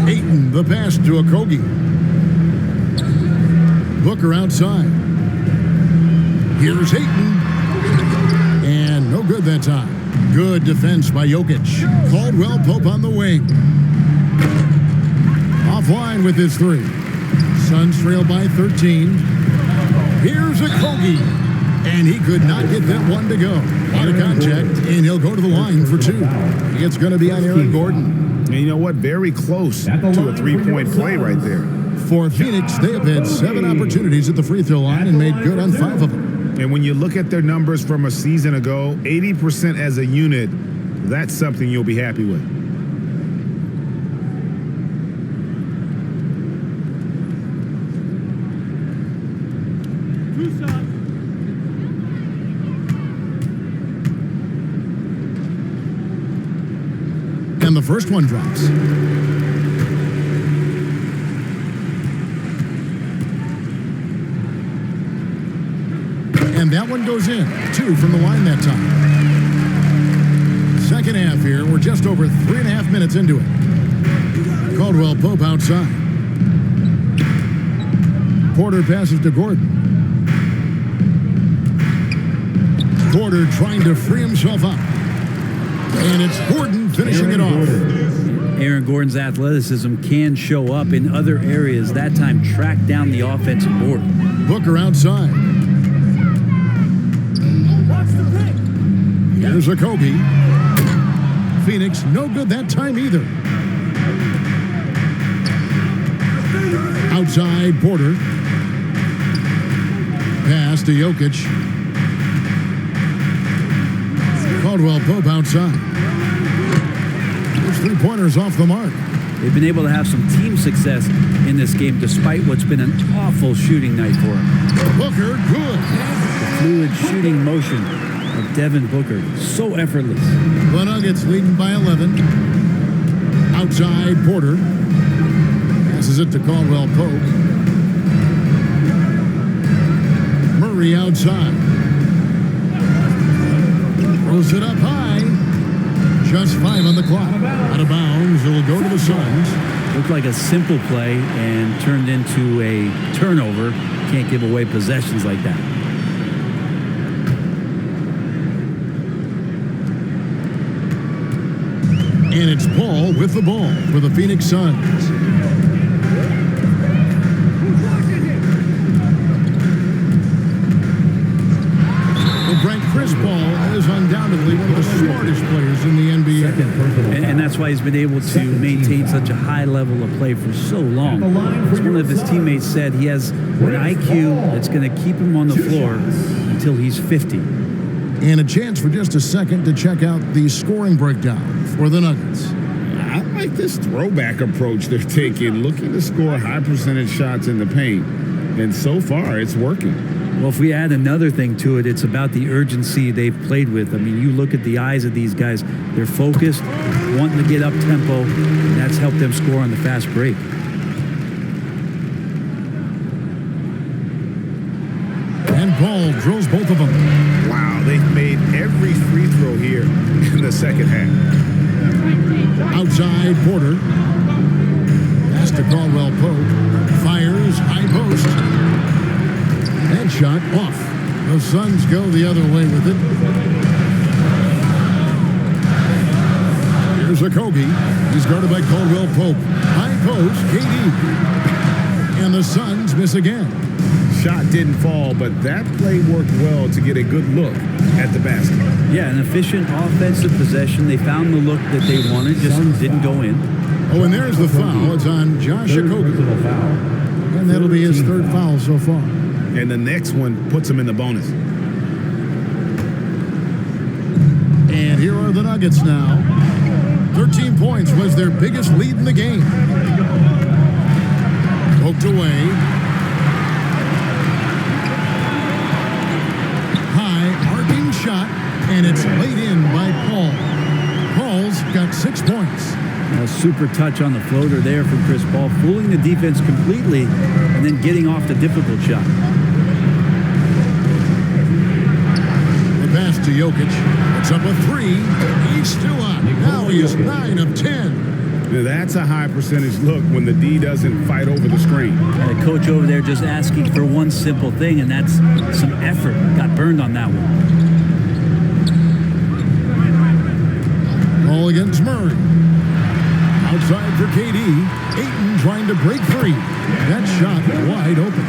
Ayton, the pass to Okogie. Booker outside. Here's Ayton. And no good that time. Good defense by Jokic. Caldwell Pope on the wing. Offline with his 3. Suns trail by 13. Here's Okogie. And he could not get that one to go. On a contact, and he'll go to the line for 2. It's going to be on Aaron Gordon. And you know what? Very close to a 3-point play right there. For Phoenix, they have had 7 opportunities at the free throw line and made good on 5 of them. And when you look at their numbers from a season ago, 80% as a unit, that's something you'll be happy with. And the first one drops. And that one goes in. 2 from the line that time. Second half here. We're just over 3.5 minutes into it. Caldwell Pope outside. Porter passes to Gordon. Porter trying to free himself up. And it's Gordon finishing it off. Aaron Gordon's athleticism can show up in other areas. That time tracked down the offensive board. Booker outside. Here's Okogie. Phoenix, no good that time either. Outside, Porter. Pass to Jokic. Caldwell Pope outside. There's 3-pointers off the mark. They've been able to have some team success in this game despite what's been an awful shooting night for them. Booker, good. The fluid shooting motion of Devin Booker, so effortless. The Nuggets leading by 11. Outside, Porter. Passes it to Caldwell Pope. Murray outside. Throws it up high. Just 5 on the clock. Out of bounds. It'll go to the Suns. Looked like a simple play and turned into a turnover. Can't give away possessions like that. And it's Paul with the ball for the Phoenix Suns. Well, Brent, Chris Paul is undoubtedly one of the smartest players in the NBA. And that's why he's been able to maintain such a high level of play for so long. As one of his teammates said, he has an IQ that's going to keep him on the floor until he's 50. And a chance for just a second to check out the scoring breakdown for the Nuggets. I like this throwback approach they're taking, looking to score high percentage shots in the paint. And so far, it's working. Well, if we add another thing to it, it's about the urgency they've played with. I mean, you look at the eyes of these guys. They're focused, wanting to get up tempo, and that's helped them score on the fast break. And Paul drills both of them. Wow, they've made every free throw here in the second half. Outside, Porter. Pass to Caldwell Pope. Fires, high post. Headshot off. The Suns go the other way with it. Here's Okogie. He's guarded by Caldwell Pope. High post, KD. And the Suns miss again. Shot didn't fall, but that play worked well to get a good look at the basket. Yeah, an efficient offensive possession. They found the look that they wanted, just didn't go in. Oh, and there's the foul. It's on Josh Okogie. And that'll be his third foul so far. And the next one puts him in the bonus. And here are the Nuggets now. 13 points was their biggest lead in the game. Poked away. High, arcing shot, and it's laid in by Paul. Paul's got 6 points. A super touch on the floater there from Chris Paul, fooling the defense completely and then getting off the difficult shot. The pass to Jokic. It's up a 3. He's still up. Now he is 9 of 10. Now that's a high percentage look when the D doesn't fight over the screen. And the coach over there just asking for one simple thing, and that's some effort. Got burned on that one. Ball against Murray. Outside for KD. Ayton trying to break free. That shot wide open.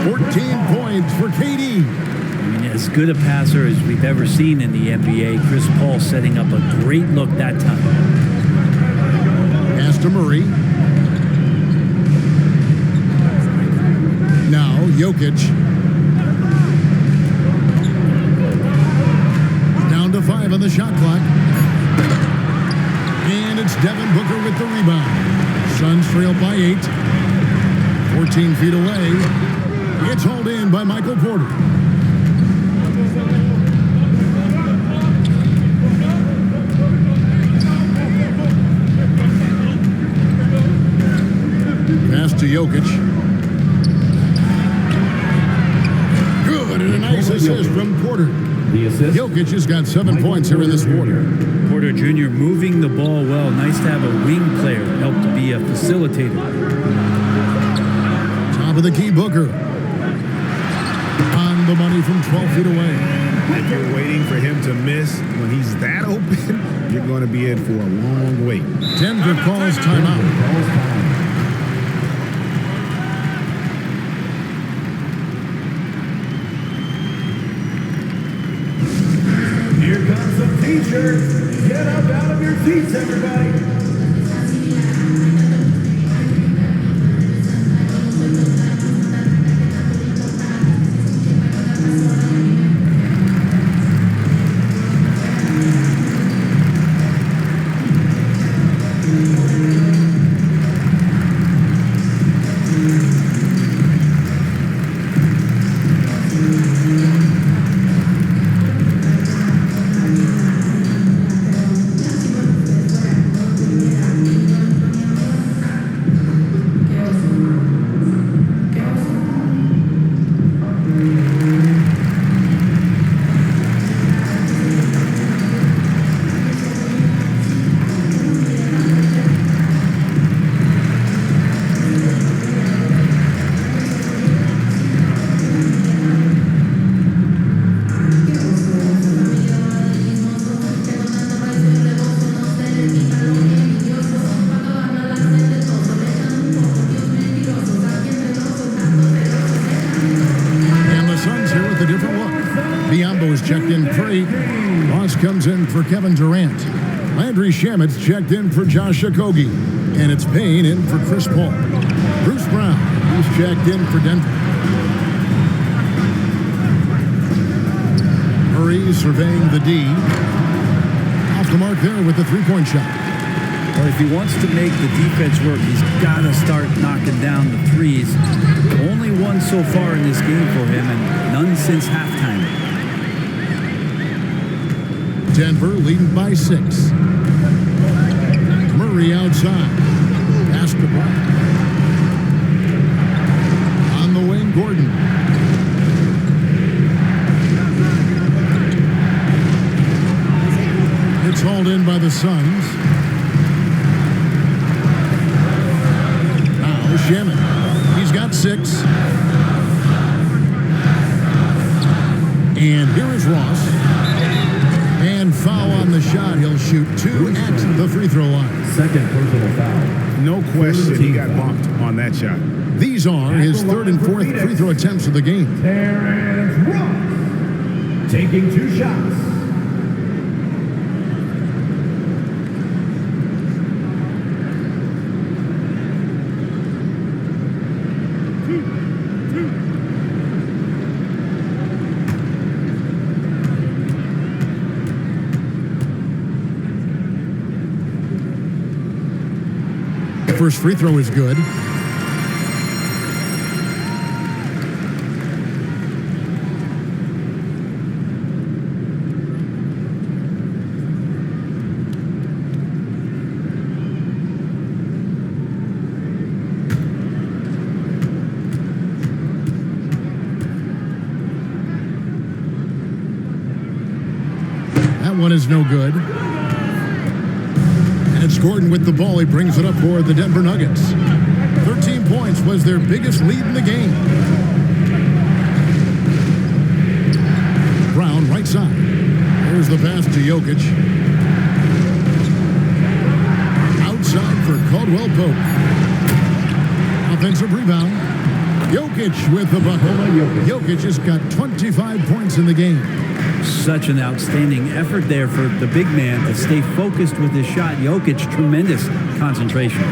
14 points for KD. I mean, as good a passer as we've ever seen in the NBA. Chris Paul setting up a great look that time. Pass to Murray. Now Jokic. Down to 5 on the shot clock. And it's Devin Booker with the rebound. Suns trail by 8. 14 feet away. It's hauled in by Michael Porter. Pass to Jokic. Good, and a nice assist from Porter. Jokic has got 7 points here in this quarter. Porter Jr. moving the ball well. Nice to have a wing player help to be a facilitator. Top of the key, Booker. On the money from 12 feet away. If you're waiting for him to miss when he's that open, you're going to be in for a long wait. Denver calls timeout. Here comes some t-shirts. Get up out of your seats, everybody. was checked in for 8. Ross comes in for Kevin Durant. Landry Shamet's checked in for Josh Okogie. And it's Payne in for Chris Paul. Bruce Brown, who's checked in for Denver. Murray surveying the D. Off the mark there with the three-point shot. Well, if he wants to make the defense work, he's got to start knocking down the threes. Only one so far in this game for him, and none since halftime. Denver leading by 6. Murray outside. Pass to Brown. On the wing, Gordon. It's hauled in by the Suns. Now Shamet. He's got 6. And here is Ross. And foul on the shot. He'll shoot 2 at the free throw line. Second personal foul. No question he got bumped on that shot. These are his 3rd and 4th free throw attempts of the game. Terrence Ross taking 2 shots. First free throw is good. That one is no good. It's Gordon with the ball. He brings it up for the Denver Nuggets. 13 points was their biggest lead in the game. Brown, right side. There's the pass to Jokic. Outside for Caldwell Pope. Offensive rebound. Jokic with the bucket. Jokic has got 25 points in the game. Such an outstanding effort there for the big man to stay focused with his shot. Jokic, tremendous concentration.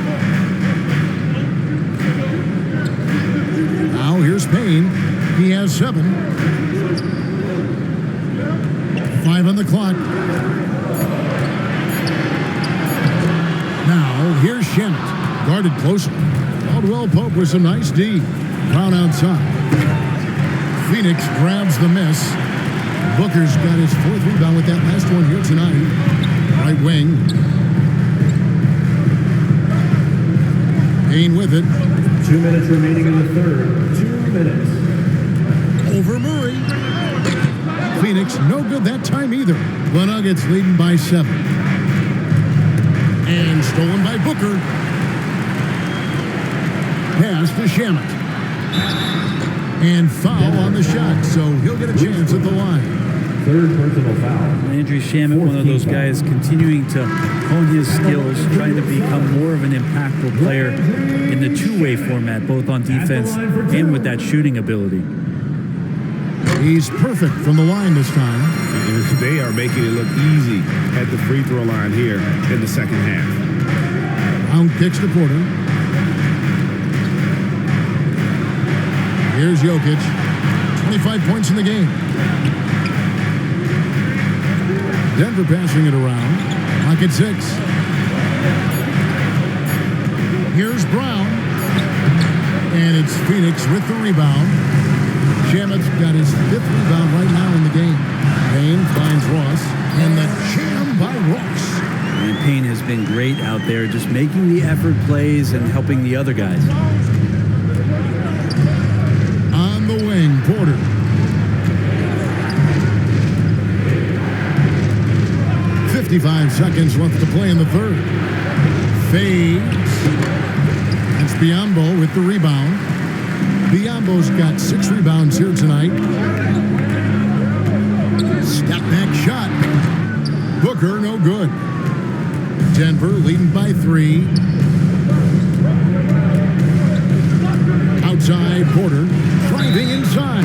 Now here's Payne. He has 7. 5 on the clock. Now here's Shamet. Guarded closer. Caldwell Pope with some nice D. Brown outside. Phoenix grabs the miss. Booker's got his 4th rebound with that last one here tonight. Right wing. Payne with it. 2 minutes remaining in the 3rd. 2 minutes. Over Murray. Phoenix, no good that time either. The Nuggets leading by 7. And stolen by Booker. Pass to Shamet. And foul on the shot, so he'll get a chance at the line. 3rd personal foul. Landry Shamet, one of those guys continuing to hone his skills, trying to become more of an impactful player in the two-way format, both on defense and with that shooting ability. He's perfect from the line this time. They are making it look easy at the free throw line here in the second half. Brown kicks to Porter. Here's Jokic. 25 points in the game. Denver passing it around. Clock at 6. Here's Brown. And it's Phoenix with the rebound. Shamet's got his 5th rebound right now in the game. Payne finds Ross. And the jam by Ross. And Payne has been great out there, just making the effort plays and helping the other guys. On the wing, Porter. .55 seconds left to play in the 3rd. Fades. It's Biyombo with the rebound. Biyombo's got 6 rebounds here tonight. Step back shot. Booker, no good. Denver leading by 3. Outside, Porter driving inside.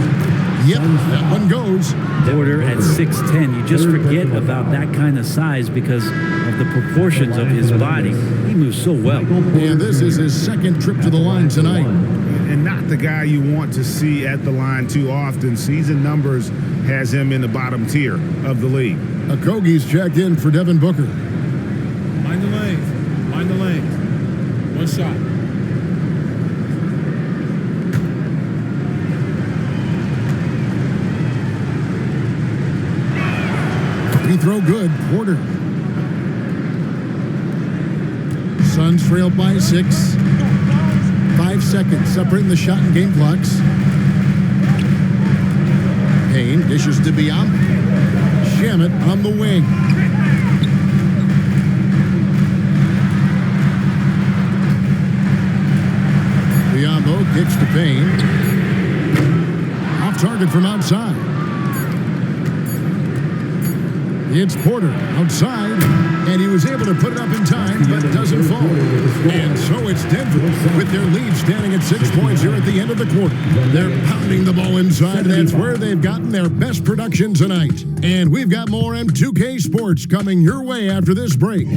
Yep, that one goes. Porter at 6'10". You just forget about that kind of size because of the proportions of his body. He moves so well. And this is his second trip to the line tonight. And not the guy you want to see at the line too often. Season numbers has him in the bottom tier of the league. Okogie's checked in for Devin Booker. Mind the lanes. Mind the lanes. One shot. Free throw good. Porter. Suns trailed by 6. 5 seconds separating the shot and game clocks. Payne dishes to Biombo. Shamet on the wing. Biombo kicks to Payne. Off target from outside. It's Porter outside, and he was able to put it up in time, but doesn't fall. And so it's Denver with their lead standing at 6 points here at the end of the quarter. They're pounding the ball inside, and that's where they've gotten their best production tonight. And we've got more M2K Sports coming your way after this break.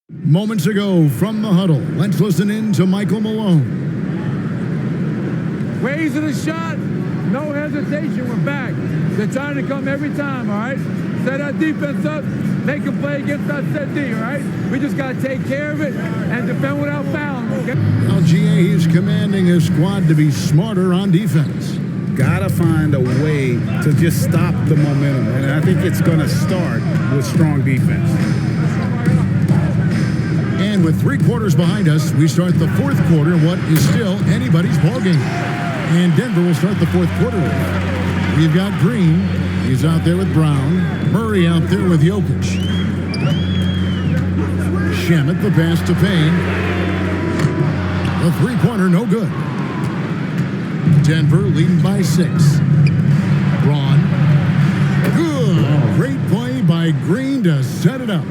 Moments ago from the huddle, let's listen in to Michael Malone. Raising the shot, no hesitation, we're back. They're trying to come every time, all right? Set our defense up, make a play against our set D, all right? We just got to take care of it and defend without fouling, okay? LGA is commanding his squad to be smarter on defense. Gotta find a way to just stop the momentum, and I think it's going to start with strong defense. And with 3 quarters behind us, we start the 4th quarter in what is still anybody's ballgame. And Denver will start the 4th quarter. We've got Green. He's out there with Brown. Murray out there with Jokic. Shamet the pass to Payne. The 3-pointer no good. Denver leading by 6. Braun. Good. Great play by Green to set it up.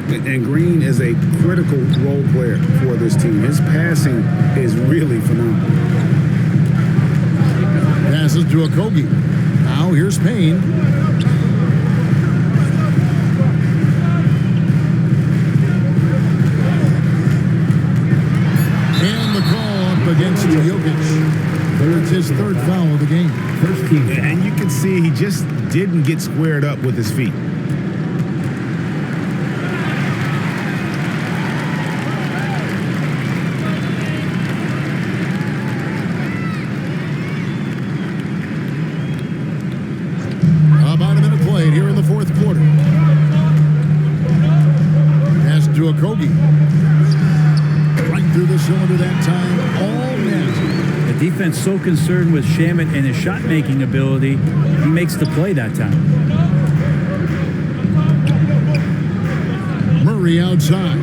And Green is a critical role player for this team. His passing is really phenomenal. Passes to Okogie. Now here's Payne. And the call up against Jokic. It's his 3rd foul of the game. First team. And you can see he just didn't get squared up with his feet. About a minute played here in the 4th quarter. Pass to Okogie. Right through the cylinder that time. All net. The defense so concerned with Shamet and his shot-making ability, he makes the play that time. Murray outside.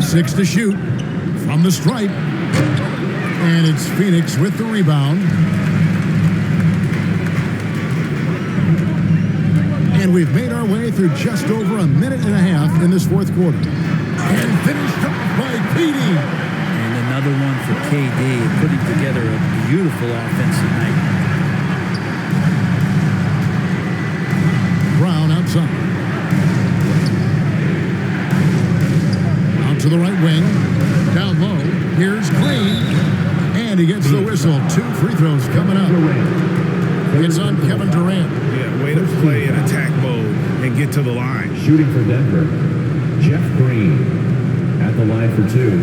Six to shoot from the stripe. And it's Phoenix with the rebound. And we've made our way through just over a minute and a half in this 4th quarter. And finished off by KD. And another one for KD, putting together a beautiful offensive night. Brown outside. Out to the right wing. Down low. Here's Green. And he gets the whistle. 2 free throws coming up. It's on Kevin Durant. Yeah, way to play in attack mode and get to the line. Shooting for Denver, Jeff Green at the line for 2.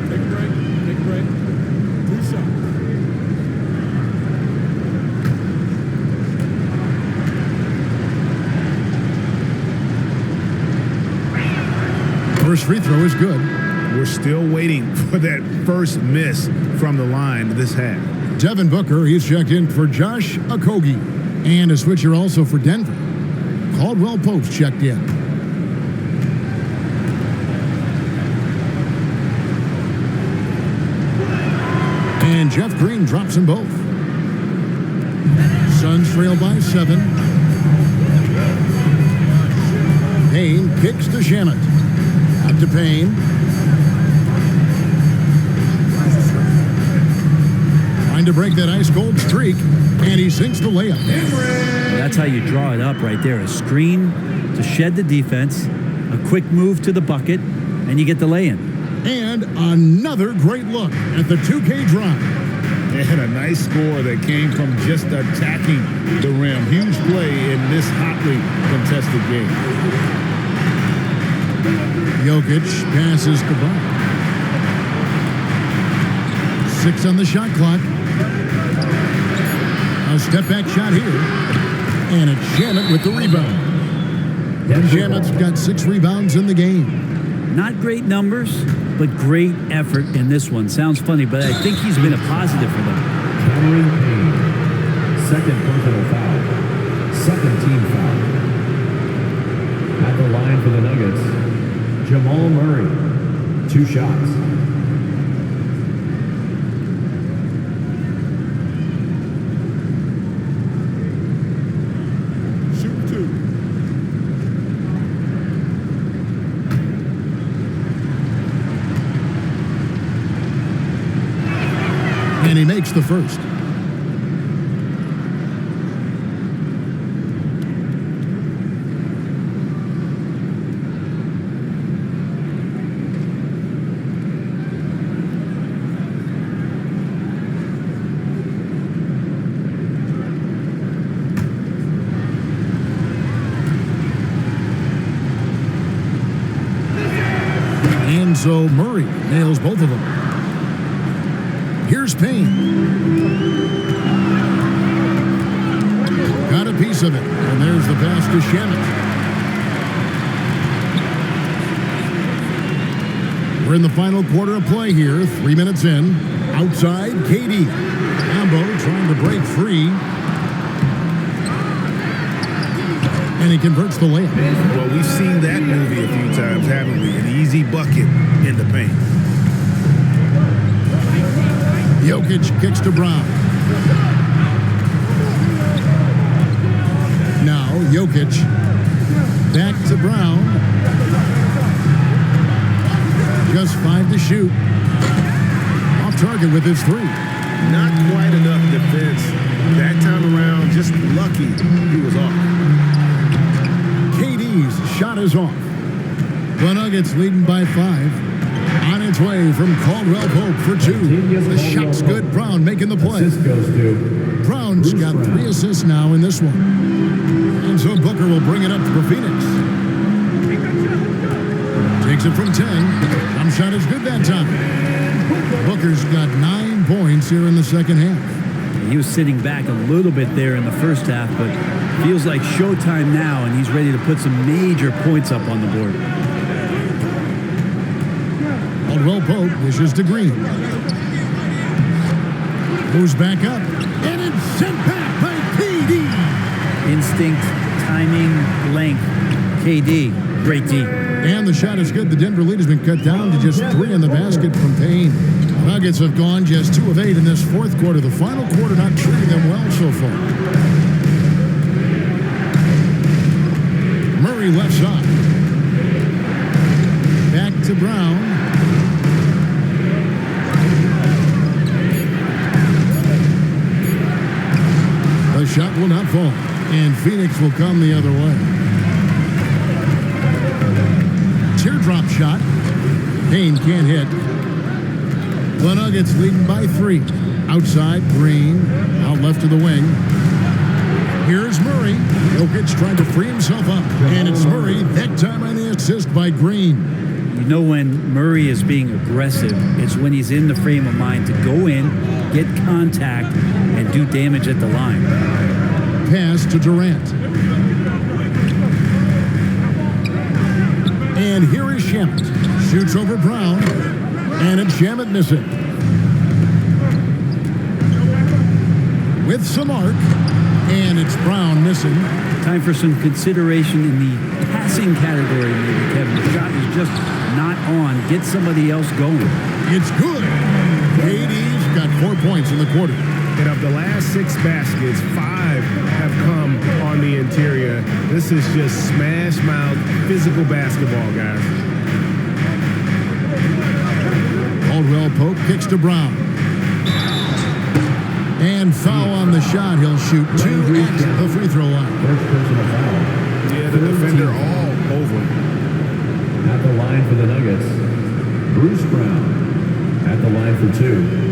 Take a break. Take a break. 2 shots. First free throw is good. we're still waiting for that first miss from the line this half. Devin Booker, he's checked in for Josh Okogie. And a switcher also for Denver. Caldwell Pope's checked in. And Jeff Green drops them both. Suns trail by 7. Payne kicks to Shamet. Out to Payne. Trying to break that ice-cold streak, and he sinks the layup. That's how you draw it up right there. A screen to shed the defense, a quick move to the bucket, and you get the lay-in. And another great look at the 2K drive. And a nice score that came from just attacking the rim. Huge play in this hotly contested game. Jokic passes to Brown. 6 on the shot clock. A step-back shot here. And it's Shamet with the rebound. Shamet's got 6 rebounds in the game. Not great numbers, but great effort in this one. Sounds funny, but I think he's been a positive for them. Cameron Payne, second personal foul, second team foul. At the line for the Nuggets, Jamal Murray, 2 shots. And he makes the first. And so Murray nails both of them. Here's Payne. Got a piece of it. And there's the pass to Shamet. We're in the final quarter of play here. 3 minutes in. Outside, KD. Ambo trying to break free. And he converts the layup. Well, we've seen that movie a few times, haven't we? An easy bucket in the paint. Jokic kicks to Brown. Now Jokic back to Brown. Just 5 to shoot. Off target with his 3. Not quite enough defense. That time around, just lucky he was off. KD's shot is off. The Nuggets leading by 5. On its way from Caldwell Pope for 2. The shot's good. Brown making the play. Brown's got 3 assists now in this one. And so Booker will bring it up for Phoenix. Takes it from 10. Jump shot is good that time. Booker's got 9 points here in the second half. He was sitting back a little bit there in the first half, but feels like showtime now, and he's ready to put some major points up on the board. Caldwell Pope dishes to Green. Moves back up. And it's sent back by KD. Instinct, timing, length. KD, great D. And the shot is good. The Denver lead has been cut down to just 3 in the basket from Payne. The Nuggets have gone just 2 of 8 in this fourth quarter. The final quarter not treating them well so far. Murray left side. Back to Brown. The shot will not fall, and Phoenix will come the other way. Teardrop shot. Payne can't hit. The Nuggets leading by 3. Outside, Green. Out left to the wing. Here's Murray. Jokic trying to free himself up. And it's Murray. That time on the assist by Green. You know when Murray is being aggressive, it's when he's in the frame of mind to go in, get contact, and do damage at the line. Pass to Durant. And here is Shamet. Shoots over Brown. And it's Shamet missing. With some arc. And it's Brown missing. Time for some consideration in the passing category, maybe, Kevin. The shot is just not on. Get somebody else going. It's good. KD's got 4 points in the quarter. And of the last 6 baskets, 5 have come on the interior. This is just smash mouth physical basketball, guys. Caldwell Pope kicks to Brown. And foul on the shot. He'll shoot 2 at the free throw line. First personal foul. Yeah, the defender all over. At the line for the Nuggets, Bruce Brown. At the line for 2.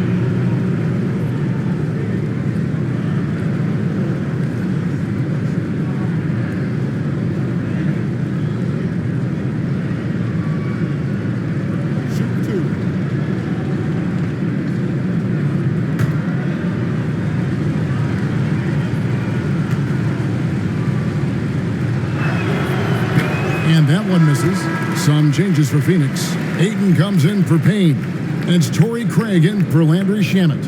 And that one misses. Some changes for Phoenix. Ayton comes in for Payne. And it's Torrey Craig in for Landry Shamet.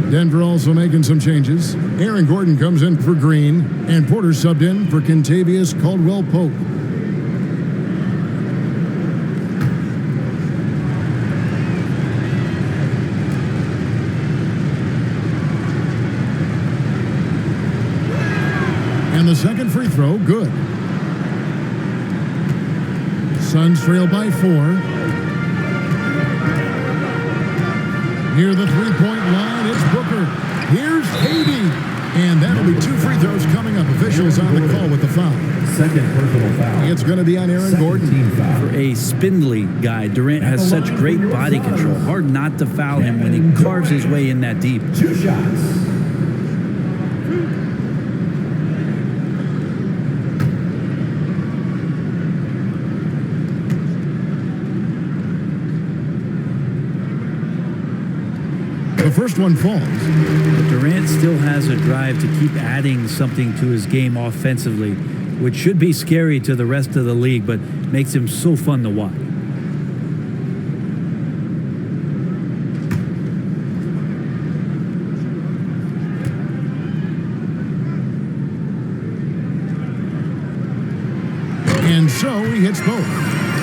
Denver also making some changes. Aaron Gordon comes in for Green. And Porter subbed in for Kentavious Caldwell-Pope. And the second free throw, good. Suns trail by 4. Near the three-point line, it's Booker. Here's KD. And that'll be 2 free throws coming up. Officials on the call with the foul. Second personal foul. It's going to be on Aaron Gordon. For a spindly guy, Durant has such great body control. Hard not to foul him when he carves his way in that deep. 2 shots. The first one falls. But Durant still has a drive to keep adding something to his game offensively, which should be scary to the rest of the league, but makes him so fun to watch. And so he hits both.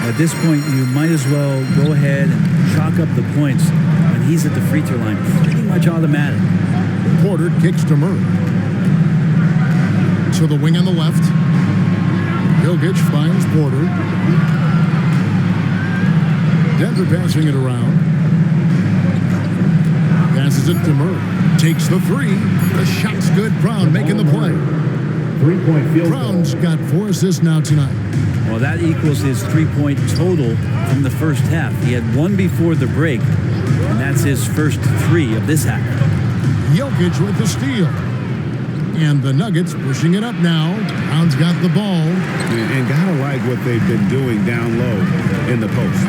At this point, you might as well go ahead and chalk up the points when he's at the free throw line. Pretty much automatic. Porter kicks to Murray. To the wing on the left. Jokic finds Porter. Denver passing it around. Passes it to Murray. Takes the 3. The shot's good. Brown making the play. 3-point field goal. Brown's got 4 assists now tonight. Well, that equals his 3-point total from the first half. He had 1 before the break, and that's his first 3 of this half. Jokic with the steal. And the Nuggets pushing it up now. Brown's got the ball. And gotta like what they've been doing down low in the post.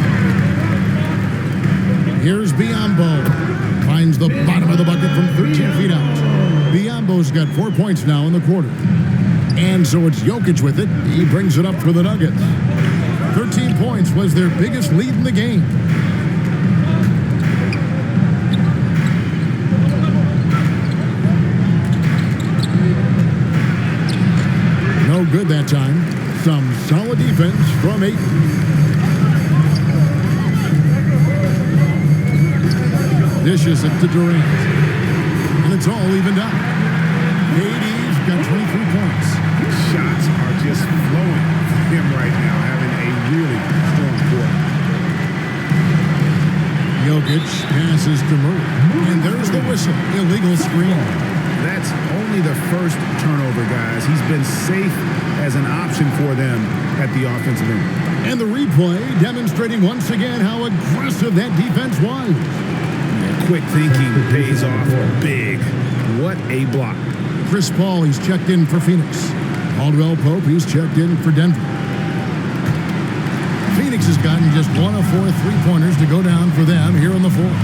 Here's Biyombo. Finds the bottom of the bucket from 13 feet out. Biyombo's got 4 points now in the quarter. And so it's Jokic with it. He brings it up for the Nuggets. 13 points was their biggest lead in the game. No good that time. Some solid defense from Ayton. Dishes it to Durant. And it's all evened up. KD's got 23 points. Shots are just flowing for him right now, having a really strong quarter. Jokic passes to Murray. And there's the whistle. Illegal screen. That's only the first turnover, guys. He's been safe as an option for them at the offensive end. And the replay demonstrating once again how aggressive that defense was. Quick thinking pays off big. What a block. Chris Paul, he's checked in for Phoenix. Caldwell Pope, he's checked in for Denver. Phoenix has gotten just 1 of 4 3-pointers to go down for them here in the fourth.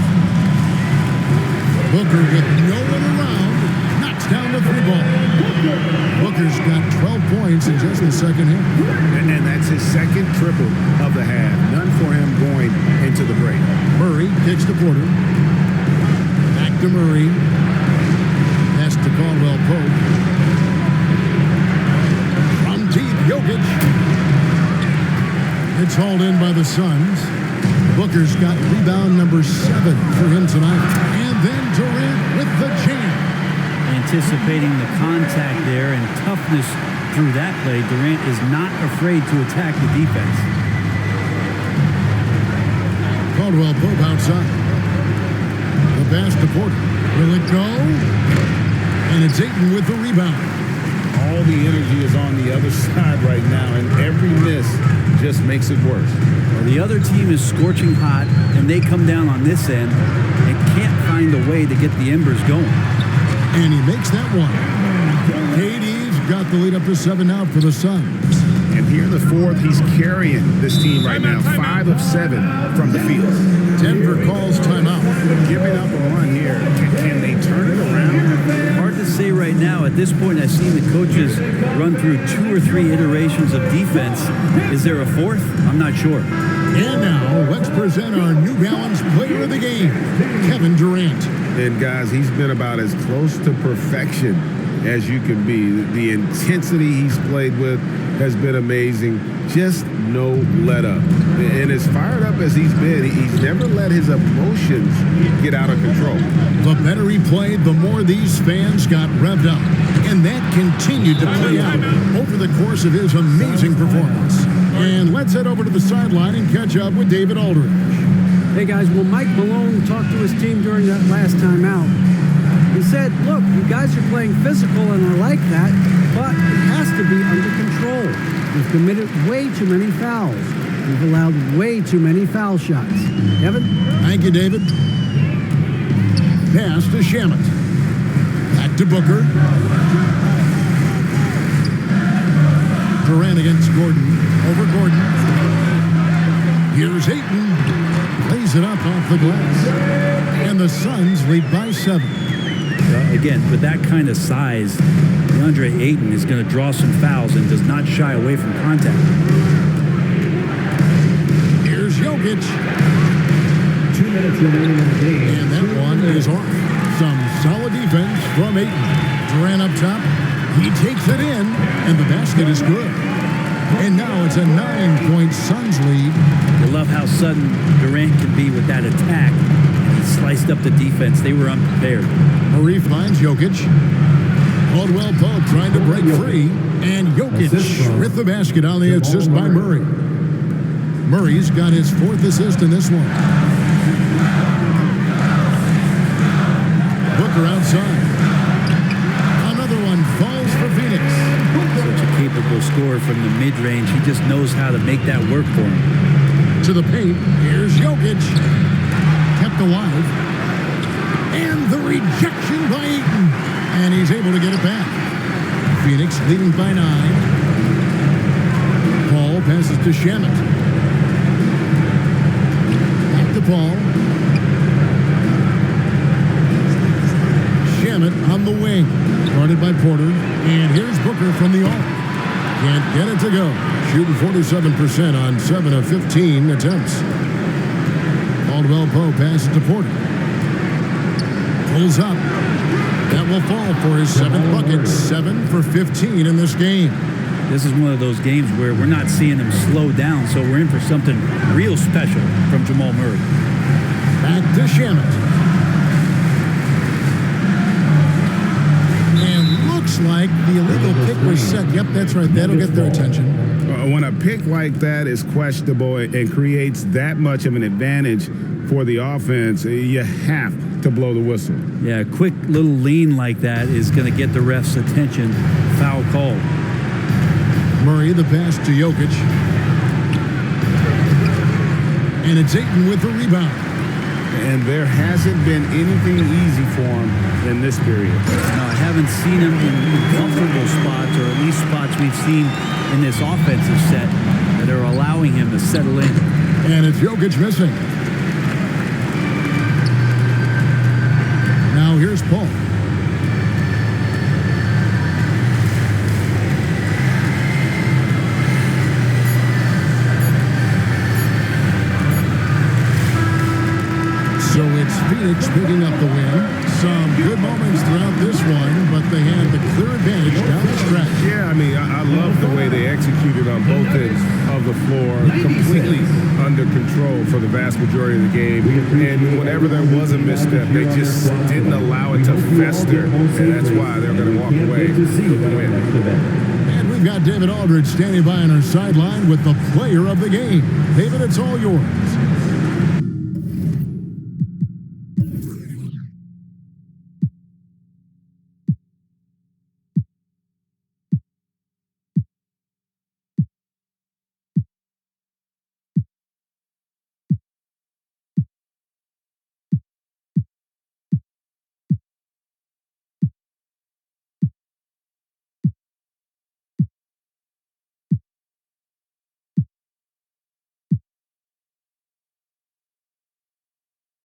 Booker with no one around, knocks down the three ball. Booker's got 12 points in just the second half. And that's his second triple of the half. None for him going into the break. Murray kicks to Porter. Back to Murray. Pass to Caldwell Pope. From deep, Jokic. It's hauled in by the Suns. Booker's got rebound number 7 for him tonight. And then Durant with the jam. Anticipating the contact there and toughness through that play, Durant is not afraid to attack the defense. Caldwell Pope outside. The pass to Porter. Will it go? And it's Ayton with the rebound. All the energy is on the other side right now, and every miss just makes it worse. Well, the other team is scorching hot, and they come down on this end and can't find a way to get the embers going. And he makes that one. KD's got the lead up to 7 now for the Suns. And here in the fourth, he's carrying this team right now, 5 of 7 from the field. Denver calls timeout. Giving up a run here. Can they turn it around? Hard to say right now. At this point, I've seen the coaches run through 2 or 3 iterations of defense. Is there a fourth? I'm not sure. And now, let's present our New Balance player of the game, Kevin Durant. And guys, he's been about as close to perfection as you can be. The intensity he's played with has been amazing. Just no let up. And as fired up as he's been, he's never let his emotions get out of control. The better he played, the more these fans got revved up. And that continued to play out over the course of his amazing performance. And let's head over to the sideline and catch up with David Aldridge. Hey guys, well, Mike Malone talked to his team during that last time out. He said, look, you guys are playing physical and I like that, but it has to be under control. We've committed way too many fouls. We've allowed way too many foul shots. Kevin? Thank you, David. Pass to Shamet. Back to Booker. Durant against Gordon. Over Gordon. Here's Ayton. Lays it up off the glass. And the Suns lead by 7. Again, with that kind of size, DeAndre Ayton is going to draw some fouls and does not shy away from contact. Here's Jokic. 2 minutes remaining in the game. And that one is off. Some solid defense from Ayton. Durant up top. He takes it in, and the basket is good. And now it's a 9-point Suns lead. You love how sudden Durant can be with that attack. He sliced up the defense. They were unprepared. Murray finds Jokic. Caldwell Pope trying to break free. And Jokic with the basket on the assist by Murray. Murray's got his 4th assist in this one. Booker outside. Another one falls for Phoenix. Such a capable scorer from the mid-range. He just knows how to make that work for him. To the paint. Here's Jokic. Kept alive. And the rejection by Ayton. And he's able to get it back. Phoenix leading by 9. Paul passes to Shamet. Back to Paul. Shamet on the wing. Guarded by Porter. And here's Booker from the arc. Can't get it to go. Shooting 47% on 7 of 15 attempts. Caldwell Pope passes to Porter. Pulls up. That will fall for his 7th bucket. 7 for 15 in this game. This is one of those games where we're not seeing him slow down, so we're in for something real special from Jamal Murray. Back to Shamet. And looks like the illegal pick was set. Yep, that's right. That'll get their attention. When a pick like that is questionable and creates that much of an advantage for the offense, you have to blow the whistle. Yeah, a quick little lean like that is going to get the ref's attention. Foul call. Murray, the pass to Jokic. And it's Ayton with the rebound. And there hasn't been anything easy for him in this period. No, I haven't seen him in comfortable spots, or at least spots we've seen in this offensive set that are allowing him to settle in. And it's Jokic missing. Now here's Paul. mean, I love the way they executed on both ends of the floor, completely under control for the vast majority of the game. And whenever there was a misstep, they just didn't allow it to fester, and that's why they're going to walk away with the win. And we've got David Aldridge standing by on our sideline with the player of the game. David, it's all yours.